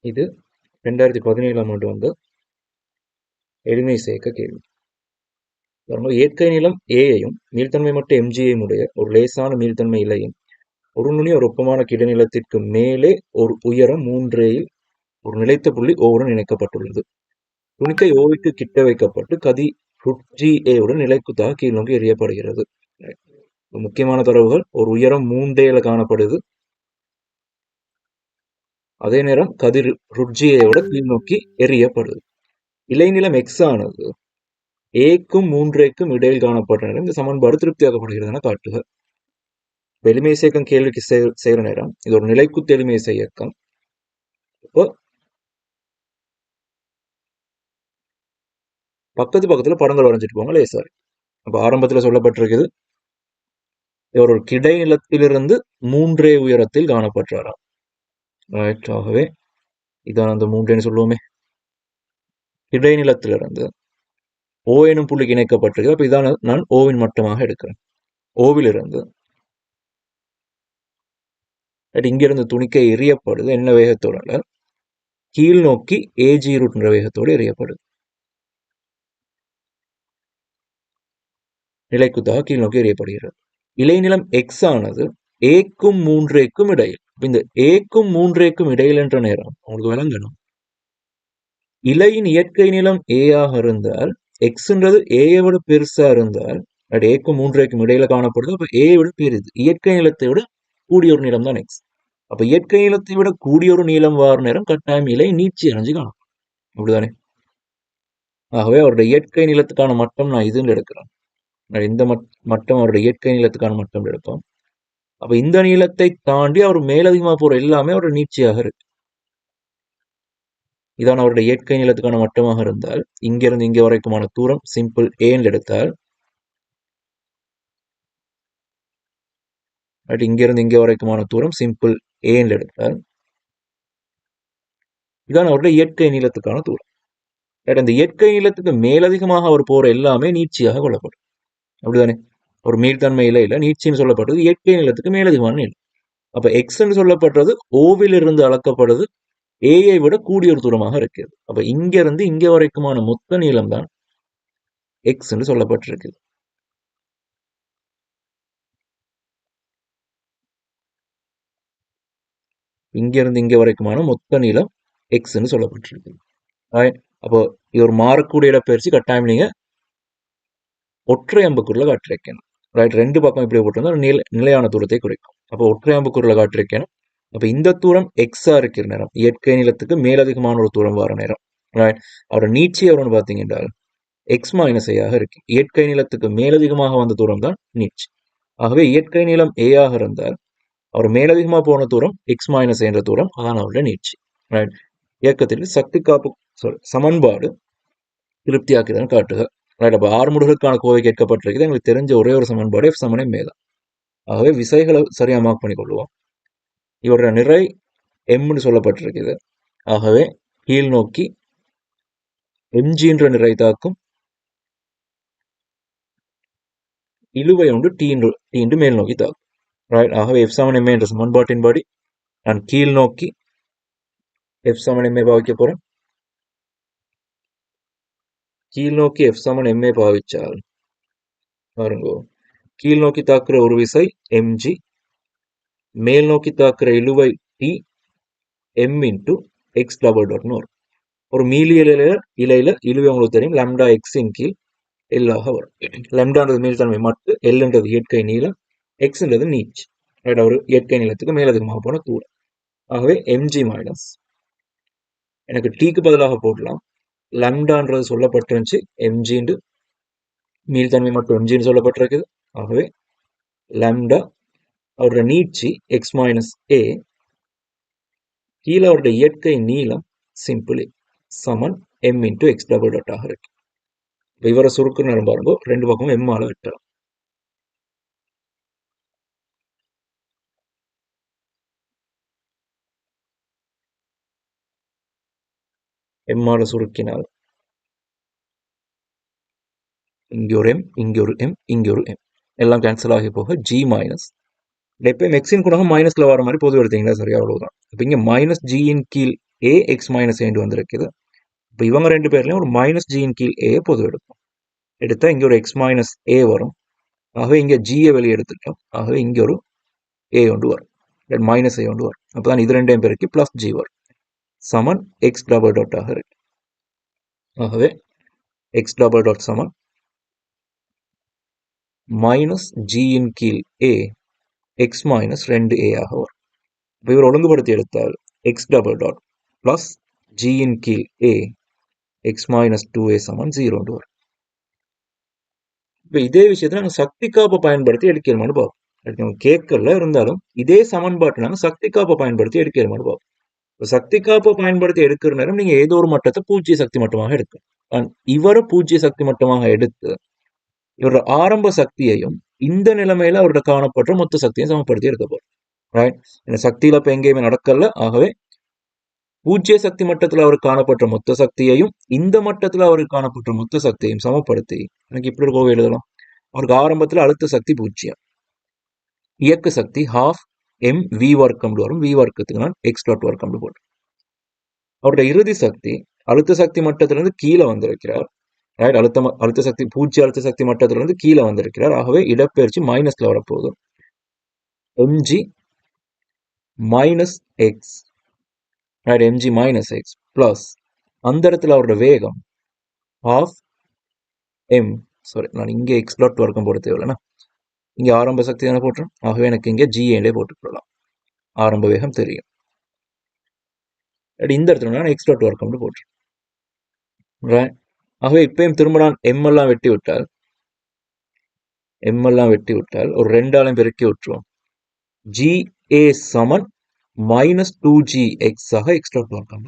இது 2017ஆம் ஆண்டு வந்த எளிமை சேர்க்க கேள்வி. இயற்கை நீளம் ஏயையும் மீள்தன்மை மட்டு எம்ஜியையும் உடைய ஒரு லேசான மீள்தன்மை இலையின் ஒரு நுனி ஒரு ஒப்பமான கிடைநிலத்திற்கு மேலே ஒரு உயரம் 3ல் ஒரு நிலைத்த புள்ளி ஓவுடன் இணைக்கப்பட்டுள்ளது. துணிக்கை ஓவிற்கு கிட்ட வைக்கப்பட்டு கதி ஜி உடன் நிலைக்குத்தாக கீழ் நோக்கி எறியப்படுகிறது. முக்கியமான தரவுகள், ஒரு உயரம் 3ல காணப்படுது. அதே நேரம் கதிர் ருட்ஜியோட கீழ் நோக்கி எறியப்படுது. இலைநிலம் எக்ஸ் ஆனது ஏக்கும் 3க்கும் இடையில் காணப்பட்ட நேரம் இந்த சமன்பாடு திருப்தியாக்கப்படுகிறது என காட்டுக. எளிமை இயக்கம் கேள்விக்கு செய்கிற நேரம் இது ஒரு நிலைக்குத்து எளிமை இயக்கம். இப்போ பக்கத்துல படங்கள் வரைஞ்சிட்டு போங்க லேசாரி. அப்ப ஆரம்பத்துல சொல்லப்பட்டிருக்குது இவர் ஒரு கிடைநிலத்திலிருந்து 3 உயரத்தில் காணப்பட்டாராம். ஆகவே இதான் அந்த 3 சொல்லுவோமே. கிடைநிலத்திலிருந்து ஓ எனும் புள்ளிக்கு இணைக்கப்பட்டிருக்கு. அப்ப இதான் நான் ஓவின் மட்டமாக எடுக்கிறேன். ஓவிலிருந்து இங்கிருந்து துணிக்கை எறியப்படுது என்ன வேகத்தோட, கீழ் நோக்கி ஏஜி ரூட்ன்ற வேகத்தோடு எறியப்படுது. நிலைக்குத்தாக கீழ் நோக்கி எறியப்படுகிறது. இலைநிலம் எக்ஸ் ஆனது ஏக்கும் 3க்கும் இடையில். இந்த ஏக்கும் 3க்கும் இடையில் என்ற நேரம் உங்களுக்கு விளங்கணும். இலையின் இயற்கை நிலம் ஏ ஆக இருந்தால் எக்ஸ்ன்றது ஏயை விட பெருசா இருந்தால் அது ஏக்கும் 3க்கும் இடையில காணப்படுது. அப்ப ஏயை விட பெரிது. இயற்கை நிலத்தை விட கூடிய ஒரு நீளம் தான் எக்ஸ். அப்ப இயற்கை நீளத்தை விட கூடிய ஒரு நீளம் வார நேரம் கட்டாயம் இலை நீச்சி அடைஞ்சு காணும். அப்படிதானே? ஆகவே அவருடைய இயற்கை நீளத்துக்கான மட்டம் நான் இதுன்னு எடுக்கிறேன். இந்த மட்டம் அவருடைய இயற்கை நீளத்துக்கான மட்டம் எடுப்போம். அப்ப இந்த நீளத்தை தாண்டி அவர் மேலதிகமா போற எல்லாமே அவருடைய நீட்சியாக இருக்கு. இதான் அவருடைய இயற்கை நீளத்துக்கான மட்டமாக இருந்தால் இங்கிருந்து இங்கே வரைக்குமான தூரம் சிம்பிள் ஏன்னு எடுத்தால், இங்கிருந்து இங்கே வரைக்குமான தூரம் சிம்பிள் ஏன்னு எடுத்தால் இதான் அவருடைய இயற்கை நீளத்துக்கான தூரம். இந்த இயற்கை நீளத்துக்கு மேலதிகமாக அவர் போற எல்லாமே நீட்சியாக கொள்ளப்படும். அப்படிதானே? ஒரு மீள்தன்மை இலையில நீட்சின்னு சொல்லப்பட்டது இயற்கை நீளத்துக்கு மேலதிகமான நீளம். அப்ப எக்ஸ்ன்னு சொல்லப்பட்டது ஓவில் இருந்து அளக்கப்படுது ஏயை விட கூடிய ஒரு தூரமாக இருக்கிறது. அப்ப இங்க இருந்து இங்க வரைக்குமான மொத்த நீளம் தான் எக்ஸ் என்று சொல்லப்பட்டிருக்கு. இங்க இருந்து இங்க வரைக்குமான மொத்த நீளம் எக்ஸ்ன்னு சொல்லப்பட்டிருக்கு. அப்போ இது ஒரு மாறக்கூடிய இடப்பெயர்ச்சி. கட்டாயம் நீங்க ஒற்றை அம்புக்குள்ள காட்டிருக்கணும். ரைட், 2 பக்கம் இப்படி போட்டிருந்தா நிலையான தூரத்தை குறைக்கும். அப்போ ஒற்றை அம்புக்குள்ள காட்டிருக்கணும். அப்ப இந்த தூரம் எக்ஸா இருக்கிற நேரம் இயற்கை நீளத்துக்கு மேலதிகமான ஒரு தூரம் வர நேரம். ரைட், அவரோட நீட்சி எவ்வளவுன்னு பாத்தீங்கன்னா எக்ஸ் மைனஸ் ஏயாக இருக்கு. இயற்கை நீளத்துக்கு மேலதிகமாக வந்த தூரம் தான் நீட்சி. ஆகவே இயற்கை நீளம் ஏ ஆக இருந்தால் அவர் மேலதிகமா போன தூரம் எக்ஸ் மைனஸ் என்ற தூரம், அதான் அவருடைய நீட்சி. ரைட், இயக்கத்தில் சக்தி காப்பு சமன்பாடு திருப்தியாக்குதான் காட்டுக. ரைட், அப்ப ஆறுமுடுகளுக்கான கோவை கேட்கப்பட்டிருக்குது. எங்களுக்கு தெரிஞ்ச ஒரே ஒரு சமன்பாடு எஃப் சமன் எம் தான். ஆகவே விசைகளை சரியா மார்க் பண்ணிக்கொள்வோம். இவருடைய நிறை எம்னு சொல்லப்பட்டிருக்குது. ஆகவே கீழ் நோக்கி எம்ஜி என்ற நிறை தாக்கும் இழுவை ஒன்று டி என்று மேல் நோக்கி தாக்கும். ரைட், ஆகவே எஃப் சமன் எம்ஏ என்ற சமன்பாட்டின்படி நான் கீழ் நோக்கி எஃப் சமன் எம்ஏ பாவிக்க போறேன். கீழ் நோக்கி எஃப் சமன் எம்ஏ பாவிச்சால் பாருங்க, கீழ் நோக்கி தாக்குற ஒரு விசை எம்ஜி, மேல் நோக்கி தாக்குற இழுவை D M into X double டாட்னு வரும். ஒரு மீலியல் இலையில இழுவை உங்களுக்கு தெரியும், லாம்டா எக்ஸின் கீழ் எல்லாக வரும். லாம்டான்றது மீள்தன்மை மட்டு, எல்ன்றது இயற்கை நீளம், எக்ஸ்ன்றது நீட்சி. ஒரு இயற்கை நீளத்துக்கு மேலதிகமாக போன தூரம். ஆகவே எம்ஜி மைனஸ், எனக்கு டீக்கு பதிலாக போடலாம், லாம்டான்றது சொல்லப்பட்டிருந்துச்சு எம்ஜி மீள்தன்மை மட்டும் எம்ஜின்னு சொல்லப்பட்டிருக்குது. ஆகவே லாம்டா அவருடைய நீட்சி எக்ஸ் மைனஸ் ஏ, கீழே அவருடைய இயற்கை நீளம் சிம்பிள் சமன் M into X double dot ஆக இருக்கு. இவரை சுருக்குற நேரம் பாருங்க, 2 பக்கமும் எம் ஆல வெட்டலாம். எம் ஆல சுருக்கினால் இங்க ஒரு எம், இங்க ஒரு எம், இங்க ஒரு எம், எல்லாம் கேன்சல் ஆகி போக ஜி மைனஸ், எப்பயும் எக்ஸின் கூட மைனஸ்ல வர மாதிரி பொது எடுத்தீங்கன்னா சரியா அவ்வளவுதான். இப்ப இங்க மைனஸ் ஜியின் கீழ் ஏ எக்ஸ் மைனஸ் ஏண்டு வந்திருக்குது. இப்போ இவங்க ரெண்டு பேர்லையும் ஒரு மைனஸ் ஜியின் கீழ் ஏ பொது எடுப்போம். எடுத்தால் இங்கே ஒரு எக்ஸ் மைனஸ் ஏ வரும். ஆகவே இங்கே ஜியை வெளியே எடுத்துட்டோம். ஆகவே இங்கே ஒரு ஏ ஒன்று வரும், மைனஸ் ஏ ஒன்று வரும். அப்போ தான் இது ரெண்டையும் பெருக்கி ப்ளஸ் ஜி வரும். சமன் எக்ஸ் டபுள் டாட்டாக இருக்கு. ஆகவே எக்ஸ் டபுள் டாட் சமன் மைனஸ் ஜியின் கீழ் ஏ எக்ஸ் மைனஸ் 2a ஆக வரும். இப்போ இவர் ஒழுங்குபடுத்தி எடுத்தால் எக்ஸ் டபுள் டாட் ப்ளஸ் ஜியின் கீழ் ஏ எக்ஸ் மைனஸ் 2a சமன் 0 வரும். இப்போ இதே விஷயத்தை நாங்கள் சக்தி காப்பை பயன்படுத்தி எடுக்கிறோமான்னு பார்ப்போம். கேட்கல இருந்தாலும் இதே சமன்பாட்டை நாங்கள் சக்தி காப்பை பயன்படுத்தி எடுக்கிறோமான்னு பார்ப்போம். இப்போ சக்தி காப்பை பயன்படுத்தி எடுக்கிற நேரம் நீங்கள் ஏதோ ஒரு மட்டத்தை பூஜ்ஜிய சக்தி மட்டமாக எடுக்கும். இவரை பூஜ்ஜிய சக்தி மட்டமாக எடுத்து இவரோட ஆரம்ப சக்தியையும் இந்த நிலைமையில அவரோட காணப்படுற மொத்த சக்தியும் சமப்படுத்தி எடுக்க போறோம். ரைட், இந்த சக்தியில இப்ப எங்கேயுமே நடக்கல. ஆகவே பூஜ்ய சக்தி மட்டத்தில் அவருக்கு காணப்பட்ட மொத்த சக்தியையும் இந்த மட்டத்தில் அவருக்கு காணப்பட்ட மொத்த சக்தியையும் சமப்படுத்தி எனக்கு இப்படி ஒரு கோவை எழுதலாம். அவருக்கு ஆரம்பத்தில் அழுத்த சக்தி 0, இயக்க சக்தி ½ m v வர்க்கம் வரும். v வர்க்கத்துக்கு நான் எக்ஸ் டாட் வர்க்கம் போட்டு அவருடைய இறுதி சக்தி அழுத்த சக்தி மட்டத்திலிருந்து கீழே வந்திருக்கிறார். ரைட், அழுத்த சக்தி பூஜ்ய அழுத்த சக்தி மட்டத்திலிருந்து கீழே வந்திருக்கிறார். ஆகவே இடப்பெயர்ச்சி மைனஸ்ல வரப்போகுது. mg minus X, right, mg minus X plus அந்த இடத்துல அவரோட வேகம் ½ m, சாரி நான் இங்கே எக்ஸ் டாட் வர்க்கம் போட தேவையில்லைன்னா இங்கே ஆரம்ப சக்தி தானே போட்டுரும். ஆகவே எனக்கு இங்கே ஜிஏலே போட்டுக்கொள்ளலாம், ஆரம்ப வேகம் தெரியும். இந்த இடத்துல நான் எக்ஸ் டாட் வர்க்கம்னு போட்டுரும். ரைட், ஆகவே இப்பயும் திரும்ப நான் எம்எல்லாம் வெட்டி விட்டால் ஒரு 2 ஆலையும் பெருக்கி விட்டுருவோம். ஜிஏ சமன் மைனஸ் 2gx ஆக எக்ஸ் டாட் வர்க்கம்.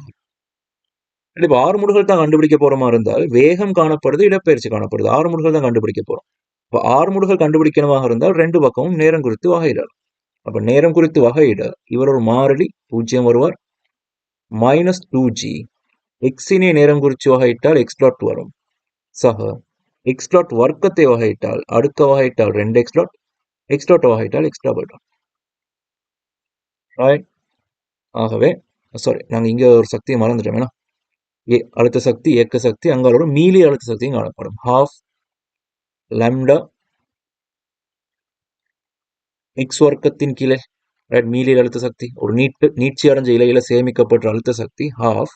இப்போ 6 முடுகள் தான் கண்டுபிடிக்க போற மாதிரி இருந்தால் வேகம் காணப்படுது, இடப்பெயர்ச்சி காணப்படுது. 6 முடுகள் தான் கண்டுபிடிக்க போறோம். இப்போ 6 முடுகள் கண்டுபிடிக்கணுமாக இருந்தால் 2 பக்கமும் நேரம் குறித்து வகையிடலாம். அப்ப நேரம் குறித்து வகையிட இவர் ஒரு மாறிலி 0 வருவார். மைனஸ் 2g எக்ஸினை நேரம் குறித்து வகையிட்டால் எக்ஸ் டாட் வரும். சக எக்ஸ் டாட் வர்க்கத்தை வகையிட்டால் அடுக்க வகையிட்டால் 2x டாட், எக்ஸ் டாட் வகையிட்டால் எக்ஸ் டபுள் டாட். ரைட், ஆகவே சாரி நாங்கள் இங்கே ஒரு சக்தியை மறந்துட்டோம். ஏன்னா அழுத்த சக்தி இயக்க சக்தி அங்காலோட மீலி அழுத்த சக்தியும் காணப்படும். ½ lambda எக்ஸ் வர்க்கத்தின் கீழே, ரைட், மீலியல் அழுத்த சக்தி ஒரு நீட்சி அடைஞ்ச இலையில சேமிக்கப்பட்ட அழுத்த சக்தி ½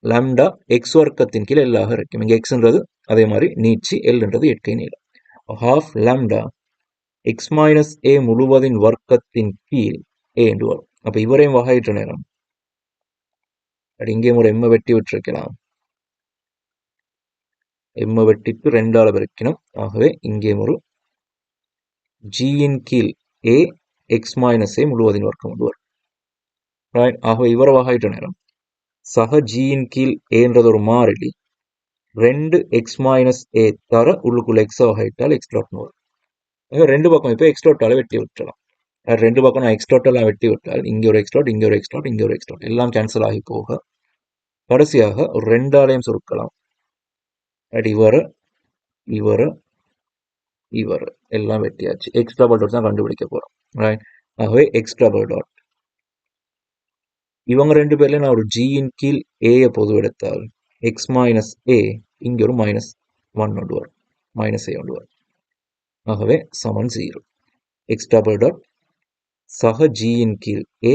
lambda எக்ஸ் வர்க்கத்தின் கீழே எல்லாக இருக்கும். இங்கே எக்ஸ்ன்றது அதே மாதிரி நீட்சி, எல்ன்றது இயற்கை நீளம். ½ lambda எக்ஸ் மைனஸ் ஏ முழுவதின் வர்க்கத்தின் கீழ் ஏ என்று வரும். அப்ப இவரையும் வகையிட்ட நேரம் இங்கேயும் ஒரு எம்ம வெட்டி விட்டுருக்கலாம். எம்ம வெட்டிட்டு 2ஆல பெருக்கணும். ஆகவே இங்கேயும் ஒரு ஜியின் கீழ் ஏ எக்ஸ் மைனஸ் ஏ முழுவதின் வர்க்கம் வந்து வரும். ரைட், ஆகவே இவரை வகையிட்ட நேரம் சக ஜியின் கீழ் ஏன்றது ஒரு மாறிலி 2x மைனஸ் ஏ தர உள்ளுக்குள்ள எக்ஸ் வகையிட்டால் எக்ஸ் டாட் வரும். 2 பக்கம் இப்போ எக்ஸ் டாட்டால வெட்டி விட்டுலாம். 2 பக்கம் நான் எக்ஸ் டாட்டெல்லாம் வெட்டி விட்டால் இங்கே ஒரு எக்ஸ் டாட், இங்கே ஒரு எக்ஸ் டாட், இங்கே ஒரு எக்ஸ் டாட் எல்லாம் கேன்சல் ஆகி போக கடைசியாக ஒரு 2 ஆலையும் சுருக்கலாம். இவர் எல்லாம் வெட்டியாச்சு. எக்ஸ் டபுள் டாட் தான் கண்டுபிடிக்க போறோம். ரைட், ஆகவே எக்ஸ் டபுள் டாட் இவங்க 2 பேர்ல நான் ஒரு ஜியின் கீழ் ஏ பொது எடுத்தால் எக்ஸ் மைனஸ் ஏ இங்க ஒரு மைனஸ் 1 ஒன்று வரும், மைனஸ் ஏ ஒன்று வரும். ஆகவே சமன் 0. எக்ஸ் டபுள் டாட் சக ஜியின் கீழ் ஏ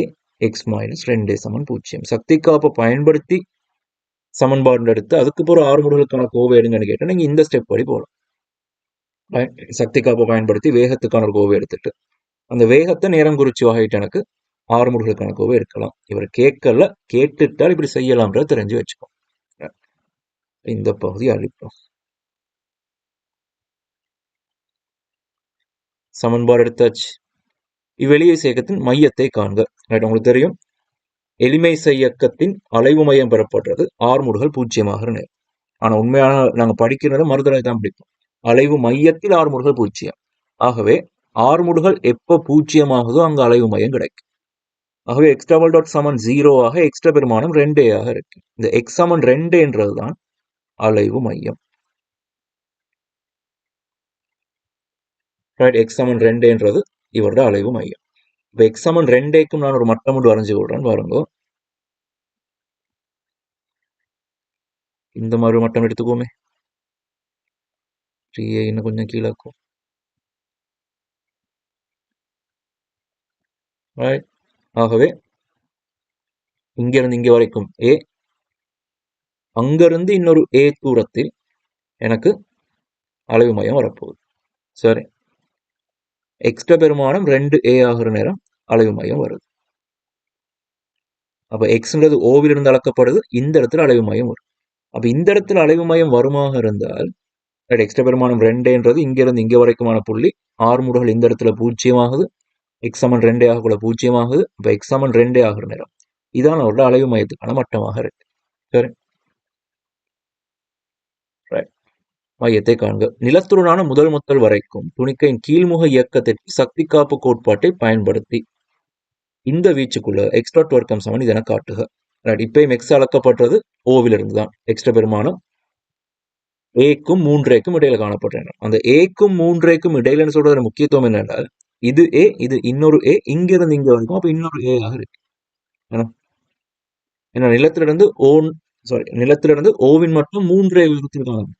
எக்ஸ் மைனஸ் 2 சமன் 0. சக்தி காப்பை பயன்படுத்தி சமன்பாடு எடுத்து அதுக்கு போற 6 முடுகளுக்கான கோவை எடுங்கன்னு கேட்டால் நீங்க இந்த ஸ்டெப் படி போகலாம். சக்தி காப்பை பயன்படுத்தி வேகத்துக்கான ஒரு கோவை எடுத்துட்டு அந்த வேகத்தை நேரம் குறிச்சு வகையிட்டு எனக்கு 6 முடுகளுக்கான கோவை எடுக்கலாம். இவர் கேட்கல, கேட்டுட்டால் இப்படி செய்யலாம்ன்றத தெரிஞ்சு வச்சுக்கோ. இந்த பகுதி அழிப்போம். சமன்பாடு எடுத்தாச்சு. இவ்வெளியை இயக்கத்தின் மையத்தை காண்க. உங்களுக்கு தெரியும் எளிமை இயக்கத்தின் அலைவு மையம் பெறப்படுறது 6 முடுகள் 0 நேரம். ஆனா உண்மையான நாங்க படிக்கிறது மறுதலை தான் பிடிக்கும். அலைவு மையத்தில் 6 முடுகள் 0. ஆகவே 6 முடுகள் எப்ப 0 ஆகுதோ அங்க அலைவு மையம் கிடைக்கும். ஆகவே எக்ஸ் டபுள் டாட் சமன் 0 ஆக எக்ஸ்ட்ரா பெருமானம் 2 ஆக இருக்கு. இந்த எக்ஸ் சமன் 2 என்றதுதான் அலைவு மையம். எக்ஸ் சமன் 2 என்றது இவரோட அலைவு மையம். இப்போ எக்ஸ் சமன் 2க்கும் நான் ஒரு மட்டம் ஒன்று வரைஞ்சு விடுறேன் பாருங்க. இந்த மாதிரி மட்டம் எடுத்துக்கோமே. 3a இன்னும் கொஞ்சம் கீழாக்கும். ரைட். ஆகவே இங்கிருந்து இங்கே வரைக்கும் a, அங்கிருந்து இன்னொரு a தூரத்தில் எனக்கு அலைவு மையம் வரப்போகுது. சரி, எக்ஸ்ட்ரா பெருமானம் 2a ஆகிற நேரம் அலைவு மையம் வருது. அப்ப எக்ஸ்ன்றது ஓவிலிருந்து அளக்கப்படுது, இந்த இடத்துல அலைவு மையம் வரும். அப்ப இந்த இடத்துல அலைவு மையம் வருமாக இருந்தால் எக்ஸ்ட்ரா பெருமானம் 2ன்றது இங்கிருந்து இங்கே வரைக்குமான புள்ளி, ஆர்முடுகள் இந்த இடத்துல 0 ஆகுது, எக்ஸ் சமன் 2 ஆகக்குள்ள 0 ஆகுது. அப்ப எக்ஸ் சமன் 2 ஆகிற நேரம் இதான் அவரோட அலைவு மையத்துக்கான மட்டமாக இருக்கு. சரி, மையத்தை காண்க. நிலத்துடனான முதல் முத்தல் வரைக்கும் துணிக்கையின் கீழ்முக இயக்கத்திற்கு சக்தி காப்பு கோட்பாட்டை பயன்படுத்தி இந்த வீச்சுக்குள்ள எக்ஸ்ட்ரா வர்க்கம் சமன் இதென காட்டுக. இப்பயும் எக்ஸ் அளக்கப்பட்டது ஓவிலிருந்து தான். எக்ஸ்ட்ரா பெருமானம் ஏக்கும் 3க்கும் இடையில காணப்படுறேன். அந்த ஏக்கும் 3க்கும் இடையிலன்னு சொல்றது முக்கியத்துவம் என்னென்றால் இது ஏ, இது இன்னொரு ஏ, இங்கிருந்து இங்க வரைக்கும் அப்ப இன்னொரு ஏ ஆக இருக்கு. ஏன்னா நிலத்திலிருந்து ஓவின் மட்டும் 3 விதத்தில் காணப்படும்.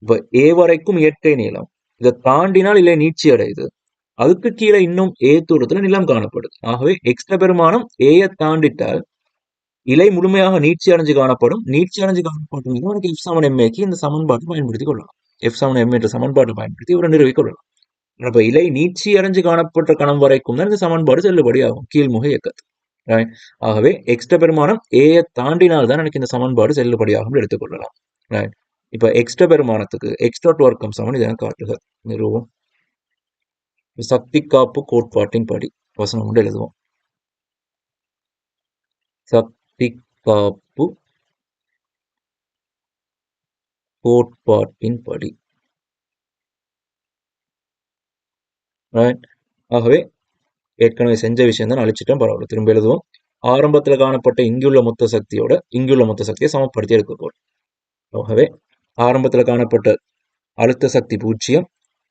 இப்ப ஏ வரைக்கும் இயற்கை நீளம், இதை தாண்டினால் இல்லை நீட்சி அடையுது, அதுக்கு கீழே இன்னும் ஏ தூரத்துல நிலம் காணப்படுது. ஆகவே எக்ஸ்ட்ரா பெருமானம் ஏயை தாண்டிட்டால் இலை முழுமையாக நீட்சி அடைஞ்சு காணப்படும். நீட்சி அடைஞ்சு காணப்படும் எனக்கு எஃப் சமன் எம்ஏக்கு இந்த சமன்பாட்டை பயன்படுத்திக் கொள்ளலாம். எஃப் சமன் எம் என்ற சமன்பாட்டை பயன்படுத்தி இவரை நிறுவிக் கொள்ளலாம். அப்ப இலை நீட்சி அடைஞ்சு காணப்பட்ட கணம் வரைக்கும் தான் இந்த சமன்பாடு செல்லுபடி ஆகும் கீழ்முக இயக்கத்து. ஆகவே எக்ஸ்ட்ரா பெருமானம் ஏயை தாண்டினால்தான் எனக்கு இந்த சமன்பாடு செல்லுபடியாகும் எடுத்துக்கொள்ளலாம். இப்ப எக்ஸ்ட்ரா பெருமானத்துக்கு எக்ஸ்ட்ரா வர்க்கம் சமன் இதென காட்டுக. நிறுவும் சக்தி காப்பு கோட்பாட்டின் படி வசனம் கொண்டு எழுதுவோம். சக்தி காப்பு கோட்பாட்டின் படி. ஆகவே ஏற்கனவே செஞ்ச விஷயம் தான் அழிச்சிட்டோம், பரவாயில்ல, திரும்ப எழுதுவோம். ஆரம்பத்தில் காணப்பட்ட இங்குள்ள மொத்த சக்தியோட இங்குள்ள மொத்த சக்தியை சமப்படுத்தி எடுக்கக்கூடும். ஆகவே ஆரம்பத்தில் காணப்பட்ட அழுத்த சக்தி 0,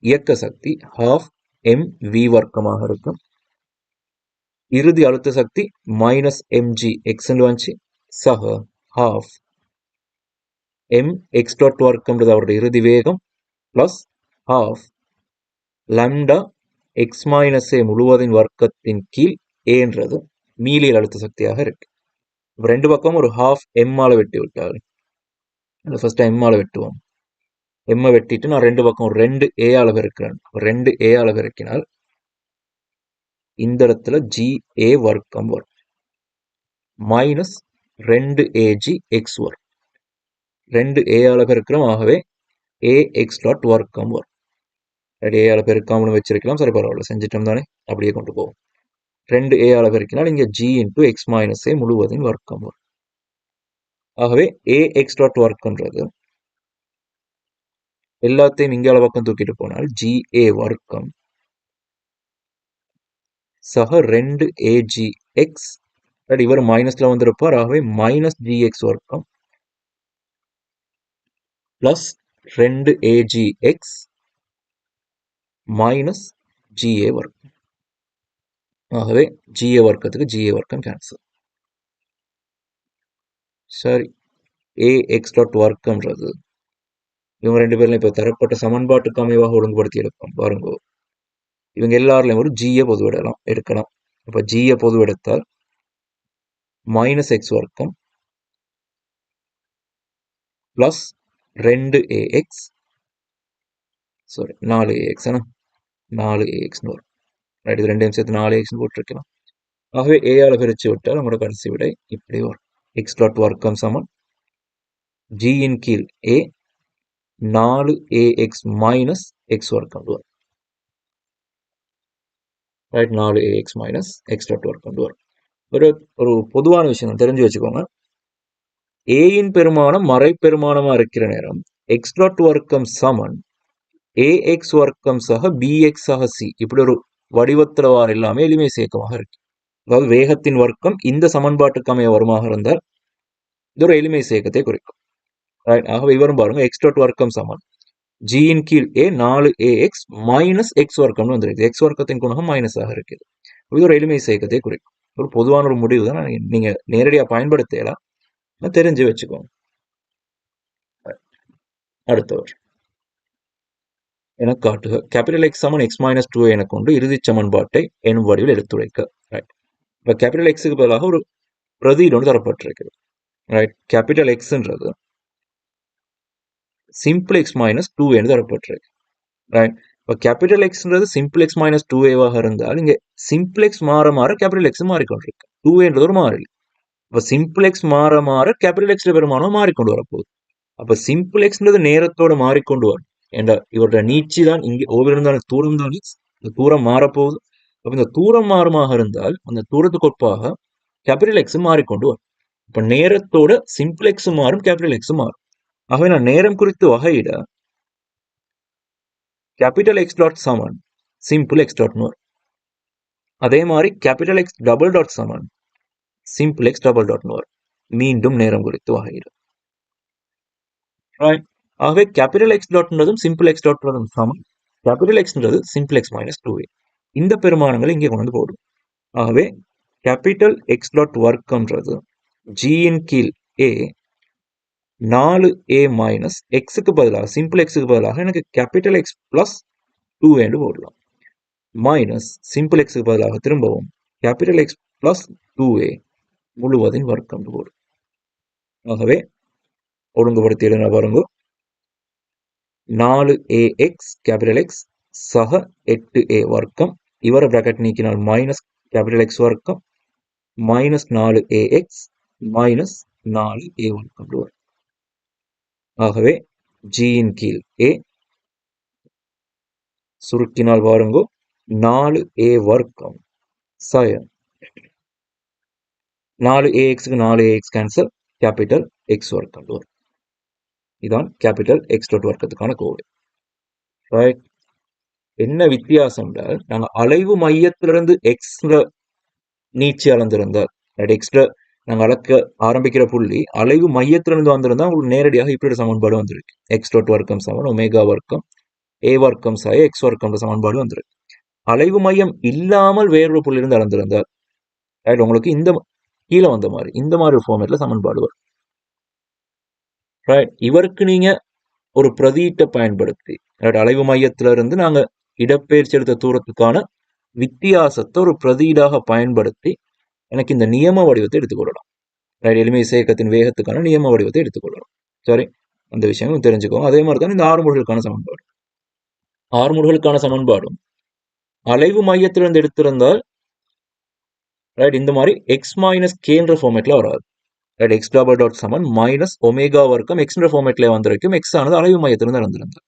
இயக்க சக்தி ½ mv வர்க்கமாக இருக்கும். இறுதி அழுத்த சக்தி -mg x வந்துச்சு, சக ½ mx வர்க்கம்ன்றது அவருடைய இறுதி வேகம் பிளஸ் ½ λ(x - a) முழுவதின் வர்க்கத்தின் கீழ் ஏன்றது மீளியல் அழுத்த சக்தியாக இருக்கு. ரெண்டு பக்கம் ஒரு ½ m வெட்டி விட்டாரு. ஃபர்ஸ்ட் m வெட்டுவோம். m வெட்டிட்டு நான் ரெண்டு பக்கம் 2a பெருக்கிறேன். 2a பெருக்கினால் இந்த இடத்துல GA வர்க்கம் வரும் மைனஸ் 2AG x வரும். 2a பெருக்கிறோம். ஆகவே ax வர்க்கம் வரும். a பெருக்காமலும் வச்சிருக்கலாம், சரி பரவாயில்ல, செஞ்சிட்டோம் தானே, அப்படியே கொண்டு போவோம். 2a பெருக்கினால் இங்க g × x - a முழுவதின் வர்க்கம் வரும். ஆகவே ax வர்க்கம்ன்றது எல்லாத்தையும் இங்கால பக்கம் தூக்கிட்டு போனால் GA வர்க்கம் சக 2AGX, இவர் மைனஸ்ல வந்திருப்பார். ஆகவே -GX வர்க்கம் பிளஸ் 2AGX மைனஸ் GA வர்க்கம். ஆகவே GA வர்க்கத்துக்கு GA வர்க்கம் கேன்சல். சரி, ax வர்க்கம்ன்றது இவங்க ரெண்டு பேர்ல இப்ப தரப்பட்ட சமன்பாட்டுக்கு அமைவாக ஒழுங்குபடுத்தி எடுப்போம். பாருங்க, இவங்க எல்லாருலையும் ஒரு ஜியை பொது எடுக்கலாம். அப்ப ஜியை பொது எடுத்தால் -x வர்க்கம் plus 2ax, sorry 4ax, 4ax வரும். இது ரெண்டையும் சேர்த்து 4ax போட்டிருக்கலாம். ஆகவே a பிரிச்சு விட்டால் நம்மளோட கடைசி விடை இப்படி வரும். x வர்க்கம் சமன் g இன் கீழ் a 4ax மைனஸ் x வர்க்கம் வரும். 4ax மைனஸ் x வர்க்கம் வரும். ஒரு பொதுவான விஷயம் தெரிஞ்சு வச்சுக்கோங்க. ஏயின் பெருமானம் மறை பெருமானமா இருக்கிற நேரம் x வர்க்கம் சமன் ax வர்க்கம் சக bx சக c, இப்படி ஒரு வடிவத்துல வார எல்லாமே எளிமை சேர்க்கமாக இருக்கு. அதாவது வேகத்தின் வர்க்கம் இந்த சமன்பாட்டுக்கு அமைய வருமாக இருந்தால் இது ஒரு எளிமை சேர்க்கத்தை குறிக்கும். ஆகவே இவரும் பாருங்க x வர்க்கம் சமன் g இன் கீழ் a 4ax மைனஸ் x வர்க்கம்னு வந்துருக்கு. x வர்க்கத்தின் குணகம் மைனஸாக இருக்குது. இது ஒரு எளிமை சேர்க்கத்தை குறிக்கும். ஒரு பொதுவான ஒரு முடிவு தான், நீங்க நேரடியாக பயன்படுத்தலாம், தெரிஞ்சு வச்சுக்கோங்க. அடுத்தவர் என காட்டுக. கேபிட்டல் எக்ஸ் சமன் எக்ஸ் மைனஸ் 2 என கொண்டு இறுதி சமன்பாட்டை எனும் வடிவில் எடுத்துரைக்க. ரைட். இப்போ கேபிட்டல் எக்ஸுக்கு பதிலாக ஒரு பிரதியீடு ஒன்று தரப்பட்டிருக்கிறது. ரைட். கேபிட்டல் எக்ஸ்ன்றது சிம்பிள் எக்ஸ் மைனஸ் 2 என்று தரப்பட்டிருக்கு. ரைட். இப்போ கேபிட்டல் எக்ஸ்ன்றது சிம்பிள் எக்ஸ் மைனஸ் 2a இருந்தால் இங்கே சிம்பிள் எக்ஸ் மாற மாற கேபிட்டல் எக்ஸ் மாறிக்கொண்டிருக்கு. 2என்றது ஒரு மாறிலி. இப்போ சிம்பிள் எக்ஸ் மாற மாற கேபிட்டல் எக்ஸ்ல பெருமானம் மாறிக்கொண்டு வரப்போகுது. அப்போ சிம்பிள் எக்ஸ்ன்றது நேரத்தோட மாறிக்கொண்டு வரும். என்ற இவருடைய நீட்சி தான் இங்கே ஓவிலிருந்தான தூரம் தான் இந்த தூரம் மாறப்போகுது. அப்போ இந்த தூரம் மாறுமாக இருந்தால் அந்த தூரத்துக்கு ஒப்பாக கேபிட்டல் எக்ஸ் மாறிக்கொண்டு வரும். இப்போ நேரத்தோட சிம்பிள் எக்ஸ் மாறும், கேபிட்டல் எக்ஸ் மாறும். ஆகவே நான் நேரம் குறித்து வகையிட கேபிட்டல் எக்ஸ் டாட் சமன் சிம்பிள் எக்ஸ் டாட் வரும். அதே மாதிரி கேபிட்டல் எக்ஸ் டபுள் டாட் சமன் சிம்பிள் எக்ஸ் டபுள் டாட் வரும். மீண்டும் நேரம் குறித்து வகையிட. ரைட். ஆகவே கேபிட்டல் எக்ஸ் டாட்ன்றதும் சிம்பிள் எக்ஸ் டாட்ன்றதும் சமம். கேபிட்டல் எக்ஸ்ன்றது சிம்பிள் எக்ஸ் மைனஸ் 2a. இந்த பெருமானங்களை இங்கே கொண்டு வந்து போடும். ஆகவே கேபிட்டல் எக்ஸ் டாட் வர்க்கம்ன்றது ஜியின் கீழ் a 4a மைனஸ் எக்ஸுக்கு பதிலாக சிம்பிள் எக்ஸுக்கு பதிலாக எனக்கு கேபிட்டல் எக்ஸ் பிளஸ் 2 என்று போடலாம். மைனஸ் சிம்பிள் எக்ஸுக்கு பதிலாக திரும்பவும் கேபிட்டல் எக்ஸ் பிளஸ் 2a முழுவதின் வர்க்கம் போடும். ஆகவே ஒழுங்குபடுத்தி எழுதின பாருங்க. 4ax கேபிட்டல் எக்ஸ் சக 8a வர்க்கம். இவரை பிராக்கெட் நீக்கினால் மைனஸ் கேபிட்டல் எக்ஸ் வர்க்கம் மைனஸ் 4ax மைனஸ் 4a வர்க்கம் வரும். ஆகவே ஜியின் கீழ் a சுருக்கினால் பாருங்க 4a வர்க்கம் சய 4axக்கு 4ax கேன்சல் கேபிட்டல் எக்ஸ் வர்க்கம் வரும். இதான் கேபிட்டல் எக்ஸ் டாட் வர்க்கத்துக்கான கோவை. ரைட். என்ன வித்தியாசம் என்றால் நாங்கள் அலைவு மையத்திலிருந்து எக்ஸ்ல நீட்சி அளந்திருந்தால் எக்ஸ்ல நாங்கள் அளக்க ஆரம்பிக்கிற புள்ளி அலைவு மையத்திலிருந்து வந்திருந்தால் உங்களுக்கு நேரடியாக இப்படி சமன்பாடு வந்திருக்கு. எக்ஸ் டாட் வர்க்கம் சமன் ஒமேகா வர்க்கம் a வர்க்கம் சாய எக்ஸ் வர்க்கம் சமன்பாடு வந்திருக்கு. அலைவு மையம் இல்லாமல் வேறொரு புள்ளியிலிருந்து அளந்திருந்தால் ரைட் உங்களுக்கு இந்த கீழே வந்த மாதிரி இந்த மாதிரி ஒரு ஃபார்மேட்ல சமன்பாடு வரும். ரைட். இவருக்கு நீங்க ஒரு பிரதியீட்டை பயன்படுத்தி அலைவு மையத்திலிருந்து நாங்க இடப்பெயர்ச்சி எடுத்த தூரத்துக்கான வித்தியாசத்தை ஒரு பிரதியீடாக பயன்படுத்தி எனக்கு இந்த நியம வடிவத்தை எடுத்துக்கொள்ளலாம். ரைட். எளிமை இயக்கத்தின் வேகத்துக்கான நியம வடிவத்தை எடுத்துக்கொள்ளலாம். சரி, அந்த விஷயங்களும் தெரிஞ்சுக்கோங்க. அதே மாதிரி தான் இந்த ஆறுமுகங்களுக்கான சமன்பாடு. ஆறுமுகங்களுக்கான சமன்பாடும் அலைவு மையத்திலிருந்து எடுத்திருந்தால் ரைட் இந்த மாதிரி எக்ஸ் மைனஸ் கேன்ற ஃபார்மேட்ல வராது. ரைட். எக்ஸ் டபுள் டாட் சமன் மைனஸ் ஒமேகா வர்க்கம் எக்ஸ்ன்ற ஃபார்மேட்ல வந்திருக்கும். எக்ஸ் ஆனது அலைவு மையத்திலிருந்து இறந்திருந்தால்.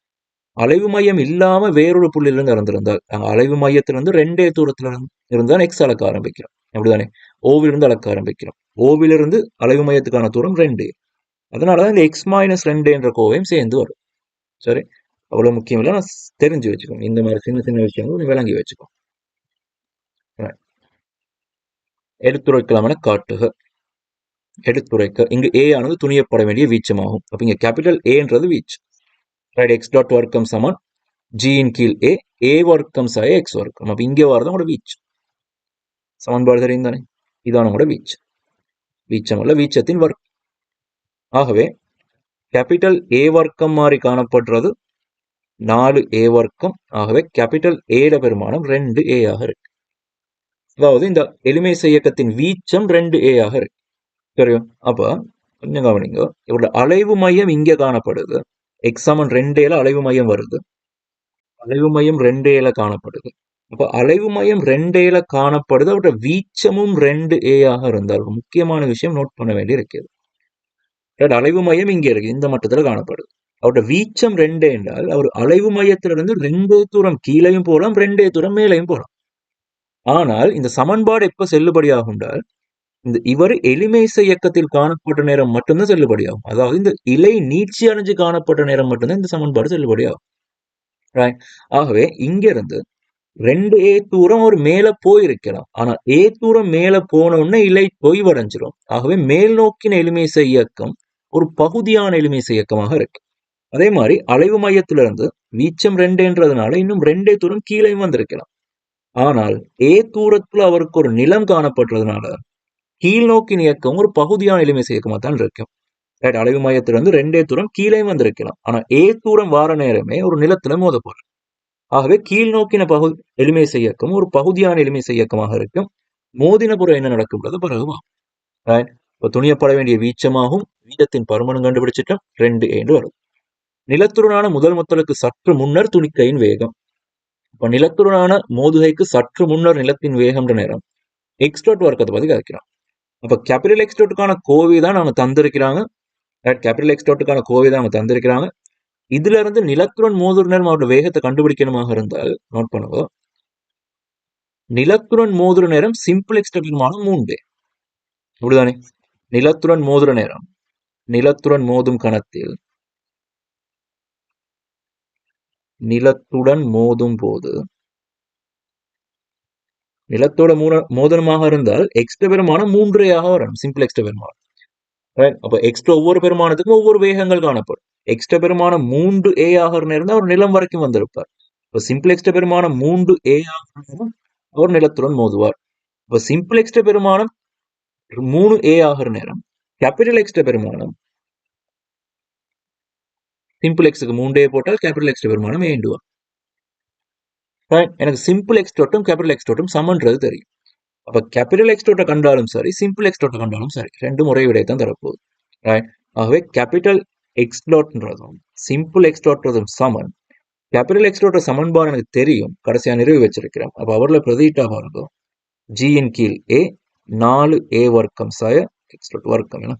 அலைவு மையம் இல்லாம வேறொரு புள்ளியிலிருந்து இறந்திருந்தால் நாங்கள் அலைவு மையத்திலிருந்து 2a தூரத்துல இருந்தால் எக்ஸ் அளக்க ஆரம்பிக்கிறோம். அப்படிதானே? ஓவிலிருந்து அளக்க ஆரம்பிக்கிறோம். ஓவிலிருந்து அலைவு மையத்துக்கான தூரம் 2a. அதனாலதான் இந்த எக்ஸ் மைனஸ் 2 என்ற கோவையும் சேர்ந்து வரும். சரி, அவ்வளவு முக்கியம் இல்லை, நான் தெரிஞ்சு வச்சுக்கோங்க. இந்த மாதிரி சின்ன சின்ன விஷயங்களும் விளங்கி வச்சுக்கோ. எடுத்துரைக்கலாம் என காட்டுக. எடுத்துரைக்க இங்கு a ஆனது துணியப்பட வேண்டிய வீச்சமாகும். அப்ப இங்க கேபிட்டல் ஏன்றது வீச்சு. ரைட். எக்ஸ் டாட் வர்க்கம் சமன் ஜியின் கீழ் a வர்க்கம் சாய எக்ஸ் வர்க்கம். அப்ப இங்கே வரதான் உங்களோட வீச்சு. சமன்பாடு தெரியும் தானே? இதான் உங்களோட வீச்சு. வீச்சம் அல்ல, வீச்சத்தின் வர்க்கம். ஆகவே கேபிட்டல் a வர்க்கம் மாதிரி காணப்படுறது 4a வர்க்கம். ஆகவே கேபிட்டல் ஏட பெருமானம் 2a ஆக இருக்கு. அதாவது இந்த எளிமை இயக்கத்தின் வீச்சம் 2a ஆக இருக்கு. தெரியும்? அப்ப கொஞ்சம் கவனிங்க. இவரோட அலைவு மையம் இங்க காணப்படுது. எக்ஸ் சமன் 2a அலைவு மையம் வருது. அலைவு மையம் 2a காணப்படுது. அப்ப அலைவு மையம் 2a காணப்படுது. அவரோட வீச்சமும் 2a ஆக இருந்தால் முக்கியமான விஷயம் நோட் பண்ண வேண்டி இருக்கிறது. அலைவு மையம் இங்க இருக்கு, இந்த மட்டத்துல காணப்படுது. அவரோட வீச்சம் 2 என்றால் அவர் அலைவு மையத்திலிருந்து 2 தூரம் கீழையும் போகலாம், 2 தூரம் மேலையும் போகலாம். ஆனால் இந்த சமன்பாடு எப்ப செல்லுபடியாகும் என்றால் இந்த இவர் எளிமை இயக்கத்தில் காணப்பட்ட நேரம் மட்டும்தான் செல்லுபடியாகும். அதாவது இந்த இலை நீட்சி அடைஞ்சு காணப்பட்ட நேரம் மட்டும்தான் இந்த சமன்பாடு செல்லுபடியாகும். ரைட். ஆகவே இங்க இருந்து 2a தூரம் ஒரு மேல போயிருக்கலாம். ஆனா a தூரம் மேல போன உடனே இலை தொய்வடைஞ்சிரும். ஆகவே மேல் நோக்கின எளிமை இயக்கம் ஒரு பகுதியான எளிமை இயக்கமாக இருக்கு. அதே மாதிரி அலைவு மையத்திலிருந்து வீச்சம் 2ன்றதுனால இன்னும் 2 தூரம் கீழே வந்திருக்கலாம். ஆனால் a தூரத்துல அவருக்கு ஒரு நிலம் காணப்படுறதுனால கீழ் நோக்கின் இயக்கம் ஒரு பகுதியான எளிமை இயக்கமாக தான் இருக்கும். ரைட், அலைவு மையத்திலிருந்து 2 தூரம் கீழே வந்திருக்கலாம். ஆனா A தூரம் வார நேரமே ஒரு நிலத்துல மோதப்படும். ஆகவே கீழ் நோக்கின எளிமை செய்யக்கம் ஒரு பகுதியான எளிமை செய்யக்கமாக இருக்கும். மோதின புறம் என்ன நடக்கும்ன்றது பிறகு ரைட். இப்போ துணியப்பட வேண்டிய வீச்சமாகும் வீதத்தின் பருமனும் கண்டுபிடிச்சிட்டோம் 2A வருது. நிலத்துடனான முதல் முத்தலுக்கு சற்று முன்னர் துணிக்கையின் வேகம். இப்ப நிலத்துடனான மோதுகைக்கு சற்று முன்னர் நிலத்தின் வேகம்ன்ற நேரம் எக்ஸ்டோட் வர்க்கத்தை பத்தி கதைக்கிறோம். அப்ப கேபிட்டல் எக்ஸ்டோட்டுக்கான கோவை தான் அவங்க தந்திருக்கிறாங்க. கேபிட்டல் எக்ஸ்டோட்டுக்கான கோவை தான் அவங்க தந்திருக்கிறாங்க. இதுல இருந்து நிலத்துடன் மோதுற நேரம் அவரோட வேகத்தை கண்டுபிடிக்கணுமாக இருந்தால் நோட் பண்ணுவோம். நிலத்துடன் மோதுற நேரம் சிம்பிள் எக்ஸ்டோட்டின் மானம் 3. அப்படிதானே? நிலத்துடன் மோதுற நேரம், நிலத்துடன் மோதும் கணத்தில் நிலத்துடன் மோதும் போது நிலத்தோட மோதனமாக இருந்தால் எக்ஸ்ட்ரா பெருமானம் 3ஆக வரணும். சிம்பிள் எக்ஸ்ட்ரா பெருமானம். அப்ப எக்ஸ்ட்ரா ஒவ்வொரு பெருமானத்துக்கும் ஒவ்வொரு வேகங்கள் காணப்படும். எக்ஸ்ட்ரா பெருமானம் 3A ஆகிற நேரம் அவர் நிலம் வரைக்கும் வந்திருப்பார். இப்ப சிம்பிள் எக்ஸ்ட்ரா பெருமானம் 3A ஆகிற நேரம் அவர் நிலத்துடன் மோதுவார். இப்ப சிம்பிள் எக்ஸ்ட்ரா பெருமானம் 3A ஆகிற நேரம் கேபிட்டல் எக்ஸ்ட்ரா பெருமானம் சிம்பிள் எக்ஸுக்கு 3A போட்டால் கேபிட்டல் எக்ஸ்ட்ரா பெருமானம் ஏண்டுவார். எனக்கு சிம்பிள் எக்ஸ்டோட்டும் கேபிட்டல் எக்ஸ்டோட்டும் சமன்றது தெரியும். அப்ப கேபிட்டல் எக்ஸ்டோட்டை கண்டாலும் சரி, சிம்பிள் எக்ஸ்டோட்டை கண்டாலும் சரி, ரெண்டும் ஒரே விடையை தான் தரப்போகுது. ரைட். ஆகவே கேபிட்டல் எக்ஸ்டோட்ன்றதும் சிம்பிள் எக்ஸ்டோட்ன்றதும் சமன். கேபிட்டல் எக்ஸ்டோட்ட சமன்பாடு எனக்கு தெரியும், கடைசியா நிறுவி வச்சிருக்கிறேன். அப்ப அவர்ல பிரதிட்டா பாருங்க, Gயின் கீழ் A 4A வர்க்கம் சாய எக்ஸ்டோட் வர்க்கம் என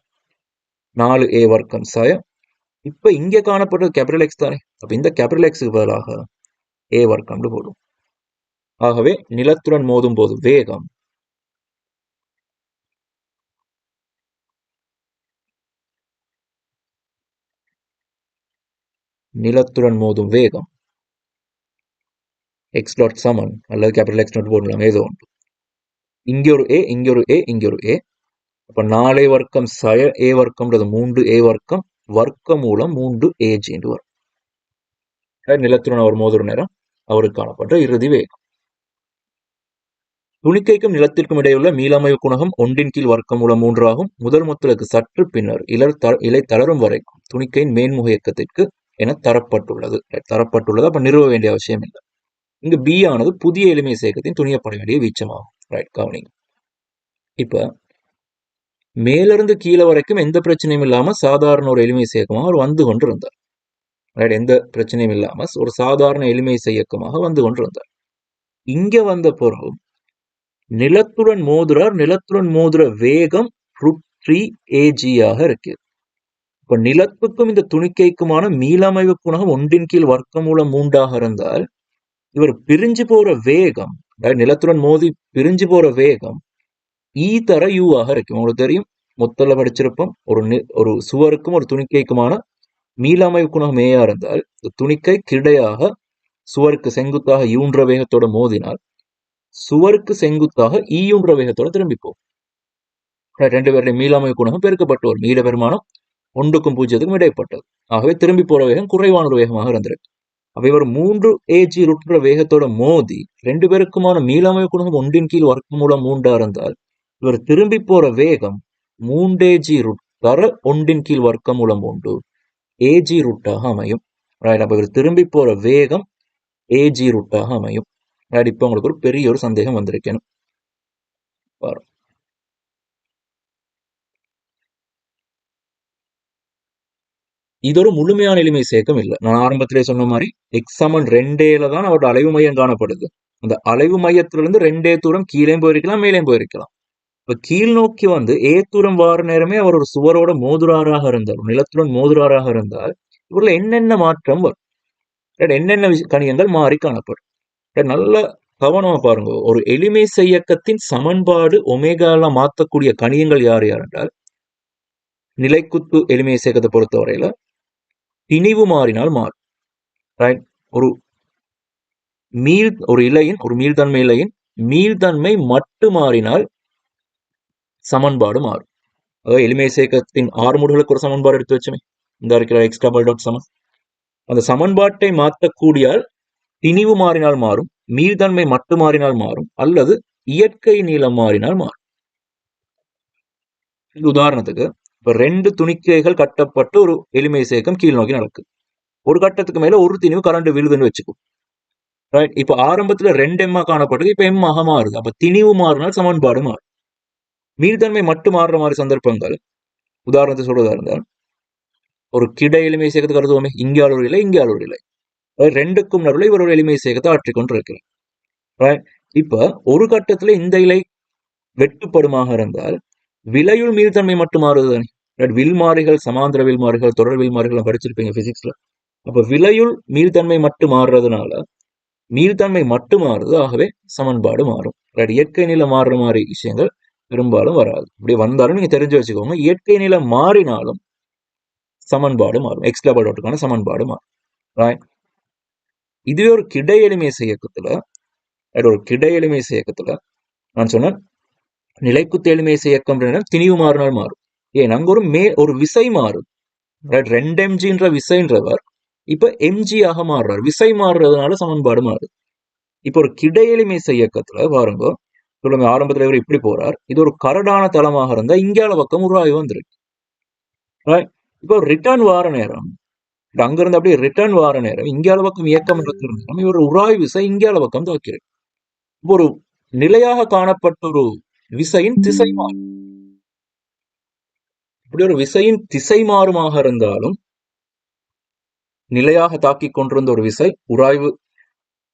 4A வர்க்கம் சாய. இப்ப இங்க காணப்பட்டது கேபிட்டல் எக்ஸ் தானே. அப்ப இந்த கேபிட்டல் எக்ஸுக்கு பதிலாக A வர்க்கம்னு போடும். ஆகவே நிலத்துடன் மோதும் போது வேகம் நிலத்துடன் மோதும் வேகம் எக்ஸ் டாட் சமன் அல்லது கேபிட்டல் எக்ஸ் டாட் போடலாம், ஏதோ ஒன்று. இங்க ஒரு A, இங்க ஒரு A, இங்க ஒரு A. அப்ப 4A வர்க்கம் சய A வர்க்கம்ன்றது 3A வர்க்கம் வர்க்க மூலம் 3AG வரும். நிலத்துடன் அவர் மோதுற நேரம் அவருக்கு காணப்பட்ட இறுதி வேகம். துணிக்கைக்கும் நிலத்திற்கும் இடையுள்ள மீளமைவு குணகம் 1 கீழ் வர்க்கம் மூலம் 3 ஆகும். முதல் முத்தலுக்கு சற்று பின்னர் இலை தளரும் வரைக்கும் துணிக்கையின் மேன்முக இயக்கத்திற்கு என தரப்பட்டுள்ளது. அப்ப நிறுவ வேண்டிய அவசியம் இல்லை. இங்கு B ஆனது புதிய எளிமை சேர்க்கத்தின் துணியப்பட வேண்டிய வீச்சமாகும். ரைட், கவனிங்க. இப்ப மேலிருந்து கீழே வரைக்கும் எந்த பிரச்சனையும் இல்லாம சாதாரண ஒரு எளிமை சேர்க்கமாக அவர் வந்து கொண்டிருந்தார். ரைட், எந்த பிரச்சனையும் இல்லாம ஒரு சாதாரண எளிமை இயக்கமாக வந்து கொண்டிருந்தார். இங்க வந்த பிறகு நிலத்துடன் மோதுற வேகம் √3AG ஆக இருக்கு. இப்ப நிலத்துக்கும் இந்த துணிக்கைக்குமான மீளமைவு குணகம் 1 கீழ் வர்க்கம் மூலம் 3ஆக இருந்தால் இவர் பிரிஞ்சு போற வேகம், நிலத்துடன் மோதி பிரிஞ்சு போற வேகம் E தர U ஆக இருக்கும். உங்களுக்கு தெரியும், மொத்தல படிச்சிருப்போம். ஒரு சுவருக்கும் ஒரு துணிக்கைக்குமான மீளமைவு குணகம் A இருந்தால் துணிக்கை கிடையாக சுவருக்கு செங்குத்தாக யூன்ற வேகத்தோட மோதினால் சுவருக்கு செங்குத்தாக ஈயுன்ற வேகத்தோட திரும்பி போகும். 2 பேருடைய மீளமைவு குணகம் பெருக்கப்பட்டு வரும். மீள பெருமானம் 1க்கும் 0க்கும் இடைப்பட்டது. ஆகவே திரும்பி போற வேகம் குறைவான ஒரு வேகமாக இருந்திருக்கு. அப்ப இவர் 3AG ருட்ற வேகத்தோட மோதி 2 பேருக்குமான மீளமைவு குணகம் 1 கீழ் வர்க்கம் மூலம் 3 இருந்தால் இவர் திரும்பி போற வேகம் 3AG ருட் 1 கீழ் வர்க்கம் மூலம் 3 AG ருட்டாக அமையும். ரைட். அப்ப இவர் திரும்பி போற வேகம் AG ருட்டாக அமையும். ரைட். இப்ப உங்களுக்கு ஒரு பெரிய ஒரு சந்தேகம் வந்திருக்கேன். இது ஒரு முழுமையான எளிமை சேர்க்கம் இல்லை. நான் ஆரம்பத்திலே சொன்ன மாதிரி x=2 தான் அவரோட அலைவு மையம் காணப்படுது. அந்த அலைவு மையத்திலிருந்து 2A தூரம் கீழே போயிருக்கலாம், மேலே போயிருக்கலாம். இப்ப கீழ் நோக்கி வந்து A தூரம் வார நேரமே அவர் ஒரு சுவரோட மோதுராராக இருந்தார், நிலத்துடன் மோதுராராக இருந்தால் இவர்ல என்னென்ன மாற்றம் வரும், என்னென்ன கணியங்கள் மாறி காணப்படும். நல்ல கவனமா பாருங்க. ஒரு எளிமை செய்யக்கத்தின் சமன்பாடு ஒமேகால மாற்றக்கூடிய கணியங்கள் யார் என்றால் நிலைக்குத்து எளிமை செய்யக்கத்தை பொறுத்தவரையில திணிவு மாறினால் மாறும். ரைட். ஒரு இலையின் ஒரு மீள்தன்மை இலையின் மீள்தன்மை மட்டு மாறினால் சமன்பாடு மாறும். அதாவது எளிமை சேர்க்கத்தின் ஆறுமுடுகளுக்கு ஒரு சமன்பாடு எடுத்து வச்சுமே, இந்த இருக்கிற எக்ஸ் டபுள் டாட் சமன். அந்த சமன்பாட்டை மாற்றக்கூடியால் திணிவு மாறினால் மாறும், மீள்தன்மை மட்டு மாறினால் மாறும், அல்லது இயற்கை நீளம் மாறினால் மாறும். உதாரணத்துக்கு இப்ப 2 துணிக்கைகள் கட்டப்பட்டு ஒரு எளிமை சேர்க்கம் கீழ் நோக்கி நடக்குது. ஒரு கட்டத்துக்கு மேல ஒரு திணிவு கரண்ட் விழுதுன்னு வச்சுக்கும். ரைட். இப்ப ஆரம்பத்துல 2 எம்மா காணப்பட்டது, இப்ப எம் ஆக மாறுது. அப்ப திணிவு மாறினால் சமன்பாடு மாறும். மீள்தன்மை மட்டும் மாறுற மாதிரி சந்தர்ப்பங்கள், உதாரணத்தை சொல்றதா இருந்தால், ஒரு கிடை எளிமை சேர்க்கத்தை கருதுவோமே, இங்கே ஒரு இலை, இங்கே ஒரு இலை. ரெண்டுக்கும் நடுவில் இவர் ஒரு எளிமை சேர்க்கத்தை ஆற்றிக்கொண்டு இருக்கிறார். ரைட். இப்ப ஒரு கட்டத்துல இந்த இலை வெட்டுப்படுமாக இருந்தால் விலையுள் மீள்தன்மை மட்டும் மாறுதுதானே. வில் மாறிகள், சமாந்திர வில் மாறிகள், தொடர் வில் மாறிகள் படிச்சிருப்பீங்க பிசிக்ஸ்ல. அப்ப விலையுள் மீள்தன்மை மட்டும் மாறுறதுனால மீள்தன்மை மட்டும் மாறுது, ஆகவே சமன்பாடு மாறும். இயற்கை நிலை மாறுற மாதிரி விஷயங்கள் பெரும்பாலும் வராது. இப்படி வந்தாலும் நீங்க தெரிஞ்சு வச்சுக்கோங்க, இயற்கை நிலை மாறினாலும் சமன்பாடு மாறும். எக்ஸ் டபுள் டாட்டுக்கான சமன்பாடு மாறும். இதுவே ஒரு கிடை எளிமை இயக்கத்துல, ஒரு கிடை எளிமை இயக்கத்துல நான் சொன்னேன் நிலைக்குத்து எளிமை இயக்கம் திணிவு மாறினால் மாறும். ஏன் அங்க ஒரு விசை மாறும். 2 mgன்ற விசைன்றவர் இப்ப mg ஆக மாறுறார். விசை மாறுறதுனால சமன்பாடு மாறுது. இப்ப ஒரு கிடை எளிமை இயக்கத்துல பாருங்க, சொல்லுங்க ஆரம்பத்துல இவர் இப்படி போறார், இது ஒரு கரடான தளமாக இருந்தா இங்கால பக்கம் உராய்வு வந்துருக்கு. இப்போ ரிட்டர்ன் வார நேரம், அங்க இருந்து அப்படியே ரிட்டர்ன் வார நேரம் இங்கால பக்கம் இயக்கம் நடக்கிற நேரம் இவர் உராய்வு விசை இங்கால பக்கம் தாக்கிறது. இப்போ ஒரு நிலையாக காணப்பட்ட ஒரு விசையின் திசை மாறும். இப்படி ஒரு விசையின் திசை மாறுமாக இருந்தாலும் நிலையாக தாக்கி கொண்டிருந்த ஒரு விசை உராய்வு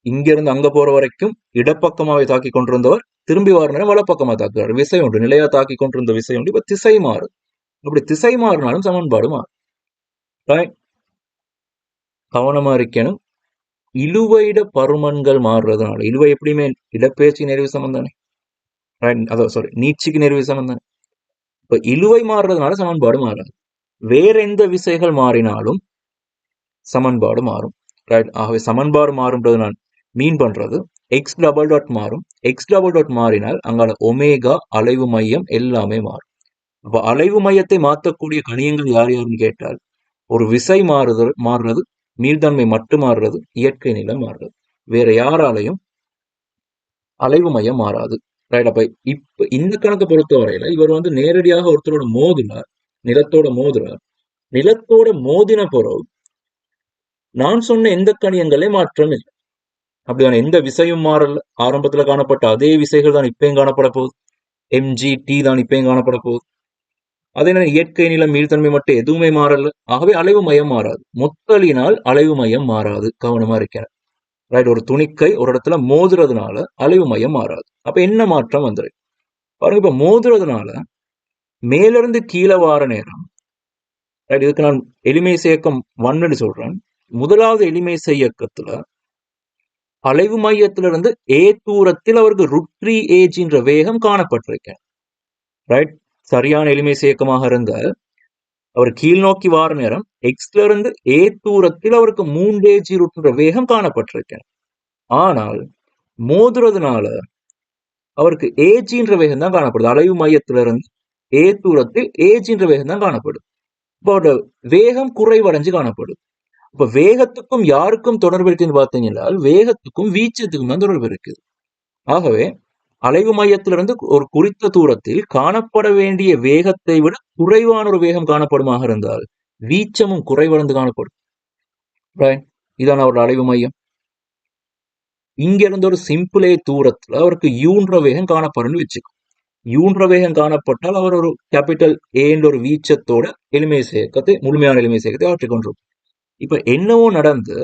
இங்கிருந்து அங்க போற வரைக்கும் இடப்பக்கமாவே தாக்கி கொண்டிருந்தவர் திரும்பி வர நேரம் வலப்பக்கமா தாக்குறாரு. விசை ஒன்று நிலையா தாக்கி கொண்டிருந்த விசை ஒன்று இப்ப திசை மாறும். அப்படி திசை மாறினாலும் சமன்பாடு மாறும். கவனமா இருக்கணும். இழுவையிட பருமன்கள் மாறுறதுனால, இழுவை எப்படியுமே இடப்பெயர்ச்சி நெருவி சமம் தானே, நீட்சிக்கு நெருவி சமம் தானே. இப்ப இழுவை மாறுறதுனால சமன்பாடு மாறாது. வேற எந்த விசைகள் மாறினாலும் சமன்பாடு மாறும். ஆகவே சமன்பாடு மாறும்ன்றது நான் மீன் பண்றது எக்ஸ் டபுள் டாட் மாறும். எக்ஸ் டபுள் டாட் மாறினால் அங்கால ஒமேகா, அலைவு மையம் எல்லாமே மாறும். அப்ப அலைவு மையத்தை மாற்றக்கூடிய கணியங்கள் யார் யாருன்னு கேட்டால், ஒரு விசை மாறுறது, மீள்தன்மை மட்டும் மாறுறது, இயற்கை நிலை மாறுறது. வேற யாராலையும் அலைவு மையம் மாறாது. அப்ப இப்ப இந்த கணக்கை பொறுத்தவரையில இவர் நேரடியாக ஒருத்தரோட மோதினார், நிலத்தோட மோதுறார். நிலத்தோட மோதின பொருள் நான் சொன்ன எந்த கணியங்களே மாற்றம் இல்லை. அப்படியான எந்த விசையும் மாறல. ஆரம்பத்துல காணப்பட்ட அதே விசைகள் தான் இப்பயும் காணப்பட போகுது. எம்ஜி டி தான் இப்பயும் காணப்பட போகுது. அதே நேரம் இயற்கை நிலம், மீள்தன்மை மட்டும் எதுவுமே மாறல. ஆகவே அலைவு மையம் மாறாது. மொத்தலினால் அலைவு மையம் மாறாது. கவனமா இருக்கிறேன். ஒரு துணிக்கை ஒரு இடத்துல மோதுறதுனால அலைவு மையம் மாறாது. அப்ப என்ன மாற்றம் வந்துரு பாருங்க. இப்ப மோதுறதுனால மேலிருந்து கீழே வார நேரம், இதுக்கு நான் எளிமை இயக்கம் 1 சொல்றேன். முதலாவது எளிமை இயக்கத்துல அலைவு மையத்திலிருந்து ஏ தூரத்தில் அவருக்கு √3 ஏஜின்ற வேகம் காணப்பட்டிருக்கேன். சரியான எளிமை இயக்கமாக இருந்தால் அவர் கீழ் நோக்கி வார நேரம் எக்ஸ்ல இருந்து ஏ தூரத்தில் அவருக்கு 3 ஏஜி √3 வேகம் காணப்பட்டிருக்கேன். ஆனால் மோதுறதுனால அவருக்கு ஏஜின்ற வேகம் தான் காணப்படுது. அலைவு மையத்திலிருந்து ஏ தூரத்தில் ஏஜின்ற வேகம் தான் காணப்படுது. இப்போ அவரோட வேகம் குறைவடைஞ்சு காணப்படுது. இப்ப வேகத்துக்கும் யாருக்கும் தொடர்பு இருக்குன்னு பார்த்தீங்கன்னா, வேகத்துக்கும் வீச்சத்துக்கும் தான் தொடர்பு இருக்குது. ஆகவே அலைவு மையத்திலிருந்து ஒரு குறித்த தூரத்தில் காணப்பட வேண்டிய வேகத்தை விட குறைவான ஒரு வேகம் காணப்படுமாக இருந்தால் வீச்சமும் குறைவடைந்து காணப்படும். இதான் அவரோட அலைவு மையம். இங்க இருந்து ஒரு சிம்பிளே தூரத்துல அவருக்கு யூன்ற வேகம் காணப்படும்னு வச்சுக்கும். யூன்ற வேகம் காணப்பட்டால் அவர் ஒரு கேபிட்டல் ஏன்ற ஒரு வீச்சத்தோட எளிமை சேர்க்கத்தை, முழுமையான எளிமை சேர்க்கத்தை ஆற்றிக்கொண்டிருக்கும். இப்ப என்னவோ நடந்து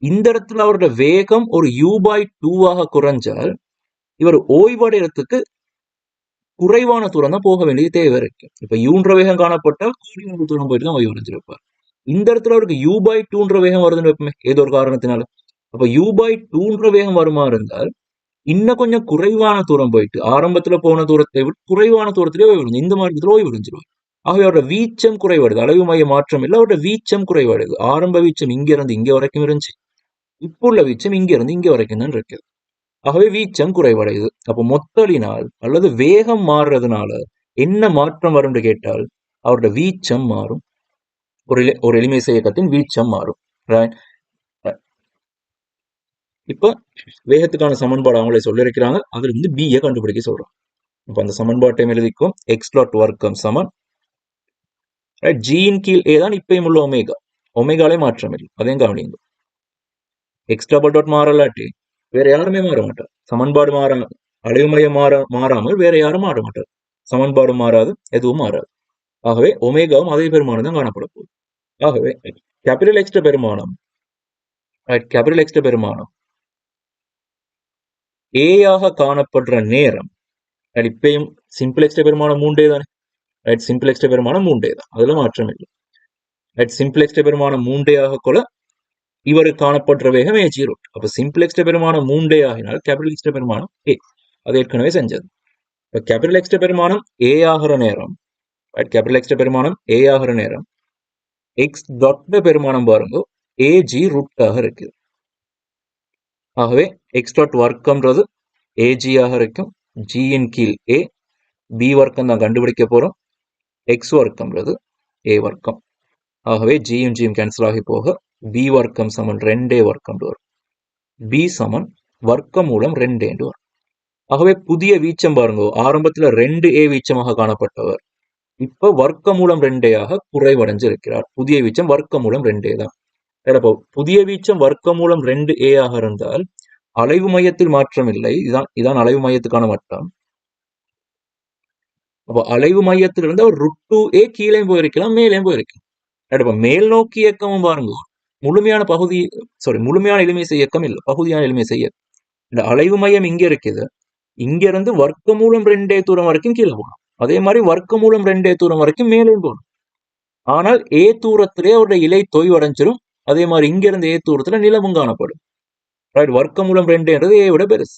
இந்த இடத்துல அவரோட வேகம் ஒரு u/2 குறைஞ்சால் இவர் ஓய்வடைறதுக்கு குறைவான தூரம் தான் போக வேண்டிய தேவை இருக்கு. இப்ப யூன்ற வேகம் காணப்பட்டால் கூடிய தூரம் போயிட்டு தான் ஓய்வடைஞ்சிருப்பார். இந்த இடத்துல அவருக்கு u/2 வேகம் வருதுன்னு வைப்போமே, ஏதோ ஒரு காரணத்தினால. அப்ப u/2 வேகம் வருமா இருந்தால் இன்னும் கொஞ்சம் குறைவான தூரம் போயிட்டு ஆரம்பத்துல போன தூரத்தை விட குறைவான தூரத்திலே ஓய்வடைஞ்சு இந்த மாதிரி ஓய்வடைஞ்சிருவார். ஆகவே அவரோட வீச்சம் குறைவடைது. அலைவு மைய மாற்றம் இல்லை, அவரோட வீச்சம் குறைவடைது. ஆரம்ப வீச்சம் இங்க இருந்து இங்க வரைக்கும் இருந்துச்சு, இப்போ உள்ள வீச்சம் இங்க இருந்து இங்க வரைக்கும் தான் இருக்குது. ஆகவே வீச்சம் குறைவடையுது. அப்போ மொத்தலினால் அல்லது வேகம் மாறுறதுனால என்ன மாற்றம் வரும்னு கேட்டால் அவரோட வீச்சம் மாறும். ஒரு எளிமை இயக்கத்தின் வீச்சம் மாறும். இப்ப வேகத்துக்கான சமன்பாடு அவங்களே சொல்லியிருக்கிறாங்க. அதுல இருந்து B கண்டுபிடிக்க சொல்றோம். இப்ப அந்த சமன்பாட்டை எழுதிக்கும். x டாட் வர்க்கம் சமன் ரைட். ஜியின் கீழ் ஏ தான் இப்பயும் உள்ள ஒமேகா. ஒமேகாலே மாற்றம் இல்லை, அதையும் கவனிங்க. எக்ஸ் டபுள் டாட் மாறலாட்டி வேற யாருமே மாற மாட்டார். சமன்பாடு அலைவு மையம் மாறாமல் வேற யாரும் மாற மாட்டார். சமன்பாடு மாறாது, எதுவும் மாறாது. ஆகவே ஒமேகாவும் அதே பெருமானம் தான் காணப்பட போகுது. ஆகவே கேபிட்டல் எக்ஸ்ட பெருமானம் கேபிட்டல் எக்ஸ்ட பெருமானம் ஏயாக காணப்படுற நேரம் இப்பயும் சிம்பிள் எக்ஸ்ட பெருமானம் 3 தானே. ரைட். சிம்பிள் எக்ஸ்ட பெருமானம் 3 தான், அதுல மாற்றம் இல்லை. ரைட். சிம்பிள் எக்ஸ்ட பெருமானம் 3 ஆக கொள்ள இவருக்கு காணப்படுற வேகம் ஏஜி ரூட். அப்ப சிம்பிள் எக்ஸ்ட பெருமானம் 3 ஆகினால் கேபிட்டல் எக்ஸ்ட பெருமானம் ஏ. அது ஏற்கனவே செஞ்சது. இப்ப கேபிட்டல் எக்ஸ்ட பெருமானம் ஏ ஆகிற நேரம், கேபிட்டல் எக்ஸ்ட பெருமானம் ஏ ஆகிற நேரம் எக்ஸ் டாட் பெருமானம் பாருங்க ஏஜி ரூட்டாக இருக்கு. ஆகவே எக்ஸ் டாட் வர்க்கம்ன்றது ஏஜி ஆக இருக்கும். ஜியின் கீழ் ஏ. பி வர்க்கம் தான் கண்டுபிடிக்க போறோம். எக்ஸ் வர்க்கம்ன்றது ஏ வர்க்கம். ஆகவே ஜியும் ஜியும் கேன்சல் ஆகி போக பி வர்க்கம் சமன் 2 வர்க்கம் வரும். பி சமன் வர்க்கம் மூலம் 2 வரும். ஆகவே புதிய வீச்சம் பாருங்க, ஆரம்பத்துல 2a வீச்சமாக காணப்பட்டவர் இப்ப வர்க்க மூலம் 2 ஆக குறைவடைஞ்சு இருக்கிறார். புதிய வீச்சம் வர்க்க மூலம் 2 தான். புதிய வீச்சம் வர்க்க மூலம் 2a ஆக இருந்தால் அலைவு மையத்தில் மாற்றம் இல்லை. இதான் அலைவு மையத்துக்கான மட்டம். அப்போ அலைவு மையத்தில் இருந்து அவர் √2a கீழே போயிருக்கலாம், மேலே போயிருக்கலாம். மேல் நோக்கி இயக்கமும் பாருங்க, முழுமையான எளிமைசை இயக்கம் இல்லை, பகுதியான எளிமைசை இயக்கம். இந்த அலைவு மையம் இங்க இருக்குது. இங்க இருந்து வர்க்க மூலம் 2 தூரம் வரைக்கும் கீழே போகணும். அதே மாதிரி வர்க்க மூலம் 2 தூரம் வரைக்கும் மேலே போகணும். ஆனால் ஏ தூரத்திலே அவருடைய இலை தொய்வடைஞ்சிடும். அதே மாதிரி இங்க இருந்து ஏ தூரத்துல நிலவும் காணப்படும். வர்க்க மூலம் 2ன்றது ஏ விட பெருசு,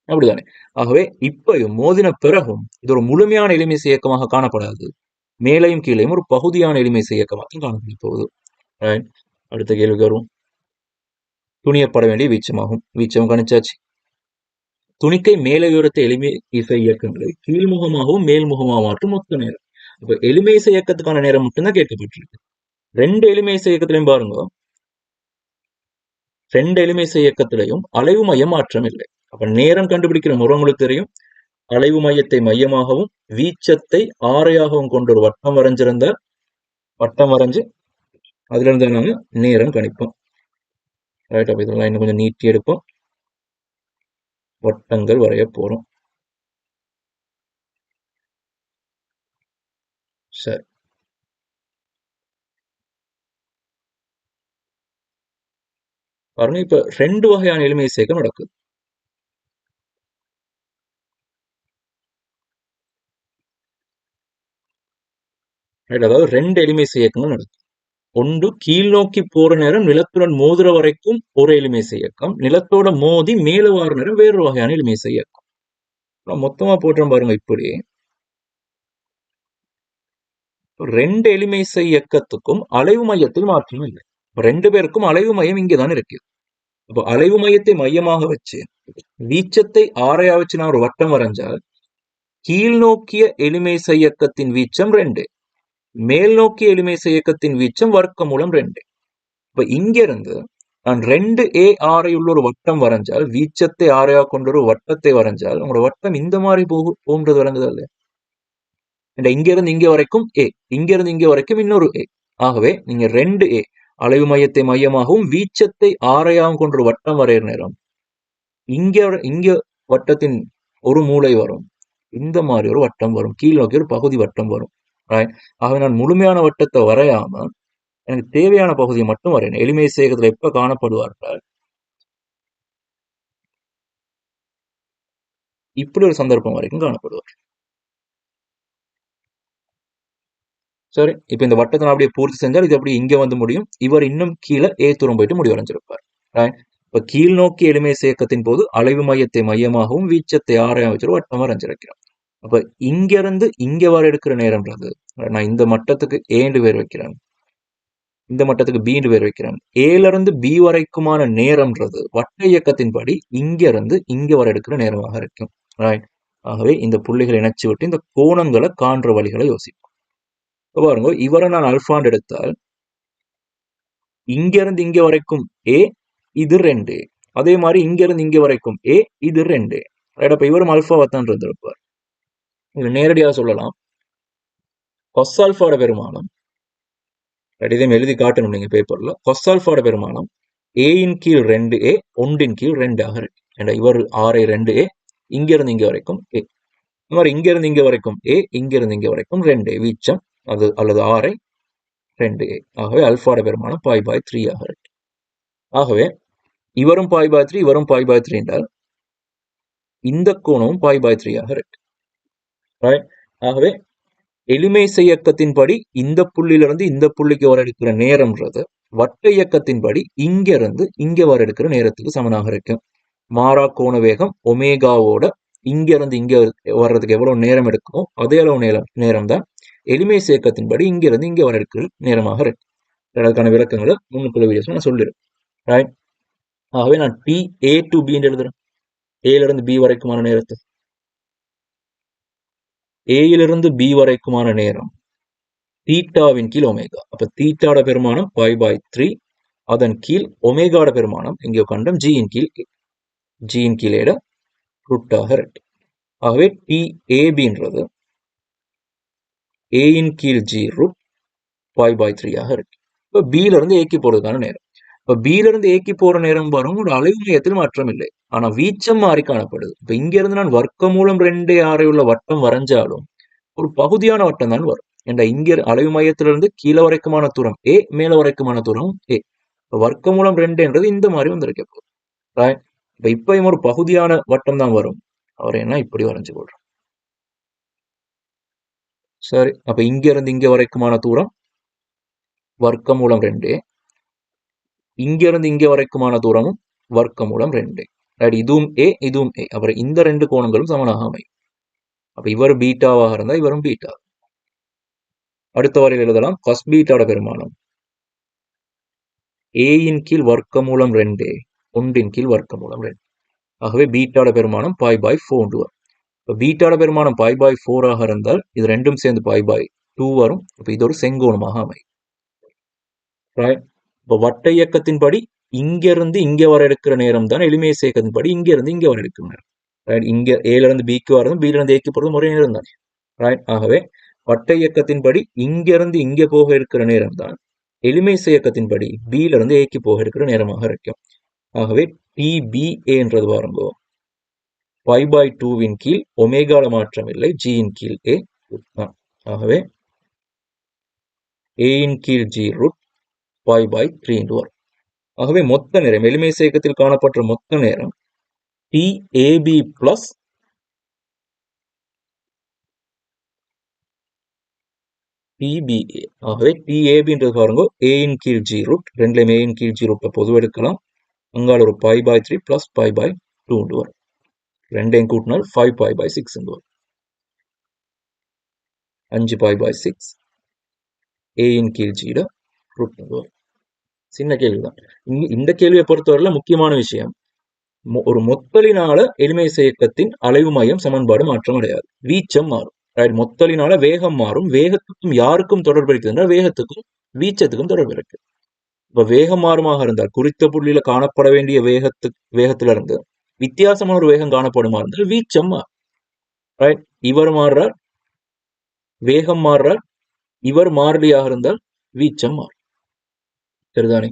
அப்படிதானே. ஆகவே இப்பயும் மோதின பிறகும் இது ஒரு முழுமையான எளிமைசை இயக்கமாக காணப்படாது. மேலையும் கீழையும் ஒரு பகுதியான எளிமைசை இயக்கமாக காணப்பட போகுது. அடுத்த கேள்வி வரும். துணியப்பட வேண்டிய வீச்சமாகும். வீச்சம் கணிச்சாச்சு. துணிக்கை மேலே உயரத்தை எளிமை இசை இயக்கங்களை கீழ்முகமாகவும் மேல்முகமாக மாற்றும் மொத்த நேரம். இப்ப எளிமை இசை இயக்கத்துக்கான நேரம் மட்டும்தான் கேட்கப்பட்டிருக்கு. 2 எளிமை இசை இயக்கத்திலையும் பாருங்க, 2 எளிமை இசை இயக்கத்திலையும் அலைவு மையம் மாற்றம் இல்லை. அப்ப நேரம் கண்டுபிடிக்கிற முறை உங்களுக்கு தெரியும். அலைவு மையத்தை மையமாகவும் வீச்சத்தை ஆரையாகவும் கொண்டு ஒரு வட்டம் வரைஞ்சிருந்தால் வட்டம் வரைஞ்சு அதுல இருந்து நாங்க நேரம் கணிப்போம். ரைட். அப்ப இதெல்லாம் இன்னும் கொஞ்சம் நீட்டி எடுப்போம். வட்டங்கள் வரைய போறோம். சரி, பாருங்க. இப்ப 2 வகையான எளிமை இசைக்கம் நடக்குது. அதாவது 2 எளிமை இயக்கங்கள் நடக்கும். ஒன்று கீழ் நோக்கி போற நேரம் நிலத்துடன் மோதுற வரைக்கும் ஒரு எளிமை இயக்கம், நிலத்தோட மோதி மேல வார நேரம் வேறு வகையான எளிமை இயக்கம். மொத்தமா போட்டோம் பாருங்க. இப்படி 2 எளிமை இயக்கத்துக்கும் அலைவு மையத்தில் மாற்றம் இல்லை. 2 பேருக்கும் அலைவு மையம் இங்கதான் இருக்கு. அப்போ அலைவு மையத்தை மையமாக வச்சு வீச்சத்தை ஆரையா வச்சு நான் ஒரு வட்டம் வரைஞ்சால் கீழ் நோக்கிய எளிமை இயக்கத்தின் வீச்சம் 2, மேல் நோக்கிய எளிமை இயக்கத்தின் வீச்சம் வர்க்க மூலம் 2. இப்ப இங்க இருந்து நான் 2a ஆரையுள்ள ஒரு வட்டம் வரைஞ்சால், வீச்சத்தை ஆரையா கொண்ட ஒரு வட்டத்தை வரைஞ்சால் உங்களோட வட்டம் இந்த மாதிரி போகுன்றது விளங்குதா இல்லையா? இங்க இருந்து இங்க வரைக்கும் a, இங்க இருந்து இங்க வரைக்கும் இன்னொரு a. ஆகவே நீங்க 2a அலைவு மையத்தை மையமாகவும் வீச்சத்தை ஆரையாகவும் கொண்ட ஒரு வட்டம் வரைகிற நேரம் இங்க வட்டத்தின் ஒரு மூலை வரும், இந்த மாதிரி ஒரு வட்டம் வரும், கீழ் நோக்கி ஒரு பகுதி வட்டம் வரும். ஆகவே நான் முழுமையான வட்டத்தை வரையாம எனக்கு தேவையான பகுதியை மட்டும் வரையணும். எளிமை இயக்கத்துல எப்ப காணப்படுவார்கள்? இப்படி ஒரு சந்தர்ப்பம் வரைக்கும் காணப்படுவார். சரி, இப்ப இந்த வட்டத்தை அப்படியே பூர்த்தி செஞ்சால் இது அப்படியே இங்க வந்து முடியும். இவர் இன்னும் கீழே ஏ தூரம் போயிட்டு முடிவடைஞ்சிருப்பார். இப்ப கீழ் நோக்கி எளிமை இயக்கத்தின் போது அலைவு மையத்தை மையமாகவும் வீச்சத்தை ஆரையா வச்சு வட்டம் வரைஞ்சிருக்கிறோம். அப்ப இங்க இருந்து இங்க வர எடுக்கிற நேரம்ன்றது, நான் இந்த மட்டத்துக்கு ஏண்டு பேர் வைக்கிறேன், இந்த மட்டத்துக்கு பீண்டு பேர் வைக்கிறேன். ஏல இருந்து பி வரைக்குமான நேரம்ன்றது வட்ட இயக்கத்தின்படி இங்க இருந்து இங்க வர எடுக்கிற நேரமாக இருக்கும். ஆகவே இந்த புள்ளிகளை இணைச்சு விட்டு இந்த கோணங்களை காண்ற வழிகளை யோசிப்போம். பாருங்க, இவரை நான் அல்பாண்டு எடுத்தால் இங்க இருந்து இங்க வரைக்கும் ஏ, இது 2. அதே மாதிரி இங்க இருந்து இங்க வரைக்கும் ஏ, இது 2. ரைட். அப்ப இவரும் அல்பாவத்தான் இருந்திருப்பார். நேரடியாக சொல்லலாம், கொஸ் ஆல்ஃபாட பெருமானம், இதையும் எழுதி காட்டணும் நீங்க பேப்பர்ல. கொஸ் ஆல்ஃபாட பெருமானம் ஏயின் கீழ் 2a ஒன்றின் கீழ் 2 ஆக இருக்கு. ஏன்னா இவர் ஆரை 2a, இங்க இருந்து இங்க வரைக்கும் a. இந்த மாதிரி இங்க இருந்து இங்க வரைக்கும் a, இங்க இருந்து இங்க வரைக்கும் 2a வீச்சம் அது அல்லது ஆரை 2a. ஆகவே அல்ஃபாட பெருமானம் π/3 ஆக இருக்கு. ஆகவே இவரும் π/3 இவரும் π/3 என்றால் இந்த கோணமும் π/3 ஆக இருக்கு. ஆகவே எளிமை இயக்கத்தின்படி இந்த புள்ளியிலிருந்து இந்த புள்ளிக்கு வர எடுக்கிற நேரம்ன்றது வட்ட இயக்கத்தின்படி இங்க இருந்து இங்க வர எடுக்கிற நேரத்துக்கு சமனாக இருக்கு. மாறா கோண வேகம் ஒமேகாவோட இங்க இருந்து இங்க வர்றதுக்கு எவ்வளவு நேரம் எடுக்குமோ அதே அளவு நேரம் தான் எளிமை இயக்கத்தின்படி இங்க இருந்து இங்க வர எடுக்கிற நேரமாக இருக்கு. அதுக்கான விளக்கங்களை முன்னுக்குள்ள வீடியோஸ்ல நான் சொல்லிடுறேன். ஆகவே நான் PA to B என்று எழுதுறேன். ஏலிருந்து B வரைக்குமான நேரத்தை ஏயிலிருந்து B வரைக்குமான நேரம் தீட்டாவின் கீழ் ஒமேகா. அப்ப தீட்டாட பெருமானம் π/3, அதன் கீழ் ஒமேகாட பெருமானம் இங்கே கண்டம் ஜியின் கீழ் ஜியின் கீழேட ரூட்டாக இருக்கு. ஆகவே TABன்றது ஏயின் கீழ் G ரூட் π/3 ஆக இருக்கு. இப்போ பில இருந்து ஏக்கி போறதுக்கான நேரம். இப்போ பில இருந்து ஏக்கி போற நேரம் வரும் ஒரு அலைவு மையத்தில் மாற்றம் இல்லை, ஆனா வீச்சம் மாறி காணப்படுது. இப்ப இங்க இருந்து நான் வர்க்கமூலம் 2 உள்ள வட்டம் வரைஞ்சாலும் ஒரு பகுதியான வட்டம் தான் வரும். ஏண்டா இங்க அலைவு மையத்திலிருந்து கீழே வரைக்குமான தூரம் A, மேல வரைக்குமான தூரம் A. வர்க்கமூலம் 2 இந்த மாதிரி வந்திருக்க போகுது. இப்ப இப்பயும் ஒரு பகுதியான வட்டம் தான் வரும். அவர் என்ன இப்படி வரைஞ்சு கொள்றோம். சரி, அப்ப இங்க இருந்து இங்க வரைக்குமான தூரம் வர்க்கமூலம் 2, இங்க இருந்து இங்க வரைக்குமான தூரமும் வர்க்கமூலம் 2. இதுவும் A, இதுவும் A. அப்புறம் இந்த 2 கோணங்களும் சமனாக அமையும். அப்ப இவர் பீட்டாவாக இருந்தா இவரும் பீட்டா. அடுத்த வரையில் எழுதலாம் cos பீட்டாவோட பெருமானம் ஏயின் கீழ் வர்க்கமூலம் 2, ஒன்றின் கீழ் வர்க்கமூலம் 2. ஆகவே பீட்டாவோட பெருமானம் π/4 வரும். இப்போ பீட்டாவோட பெருமானம் π/4 ஆக இருந்தால் இது ரெண்டும் சேர்ந்து π/2 வரும். இப்போ இது ஒரு செங்கோணமாக அமையும். இப்போ வட்ட இயக்கத்தின்படி இங்க இருந்து இங்க வர எடுக்கிற நேரம் தான் எளிமை இயக்கத்தின்படி இங்க இருந்து இங்க வர எடுக்கிற நேரம். இங்க ஏல இருந்து பிக்கு வரதும் பில இருந்து ஏக்கு போறதும் ஒரே நேரம் தான். ஆகவே வட்ட இயக்கத்தின்படி இங்க இருந்து இங்க போக இருக்கிற நேரம் தான் எளிமை இயக்கத்தின்படி பில இருந்து ஏக்கு போக இருக்கிற நேரமாக இருக்கும். ஆகவே TBAன்றது பாருங்க π/2வின் கீழ் ஒமேகால மாற்றம் இல்லை, ஜியின் கீழ் A. ஆகவே ஏயின் கீழ் G ரூட் π/3 என்று வரும். ஆகவே மொத்த நேரம் எளிமை இயக்கத்தில் காணப்பட்ட மொத்த நேரம் TAB பிளஸ் TBA. ஆகவே TABன்றது பாருங்க ஏயின் கீழ் G ரூட், ரெண்டுலையும் ஏயின் கீழ் G ரூட்டை பொதுவா எடுக்கலாம். அங்கால ஒரு π/3 பிளஸ் π/2 வரும். ரெண்டையும் கூட்டினால் 5π/6 வரும். 5π/6 ஏயின் கீழ் G ரூட் வரும். சின்ன கேள்விதான். இந்த கேள்வியை பொறுத்தவரையில முக்கியமான விஷயம், ஒரு மொத்தலினால எளிமை இயக்கத்தின் அலைவு மையம் சமன்பாடு மாற்றம் அடையாது, வீச்சம் மாறும். மொத்தலினால வேகம் மாறும். வேகத்துக்கும் யாருக்கும் தொடர்பு இருக்குதுன்னா வேகத்துக்கும் வீச்சத்துக்கும் தொடர்பு இருக்கு. இப்ப வேகம் மாறுமாக இருந்தால் குறித்த புள்ளியில காணப்பட வேண்டிய வேகத்துல இருந்து வித்தியாசமான ஒரு வேகம் காணப்படுமா இருந்தால் வீச்சம் மாறும். இவர் மாறுறார், வேகம் மாறுறார், இவர் மாறிலியாக இருந்தால் வீச்சம் மாறும். சரிதானே?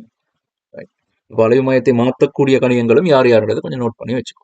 வளைவு மையத்தை மாற்றக்கூடிய கணியங்களும் யார் யாருன்றதை கொஞ்சம் நோட் பண்ணி வச்சுக்கோ.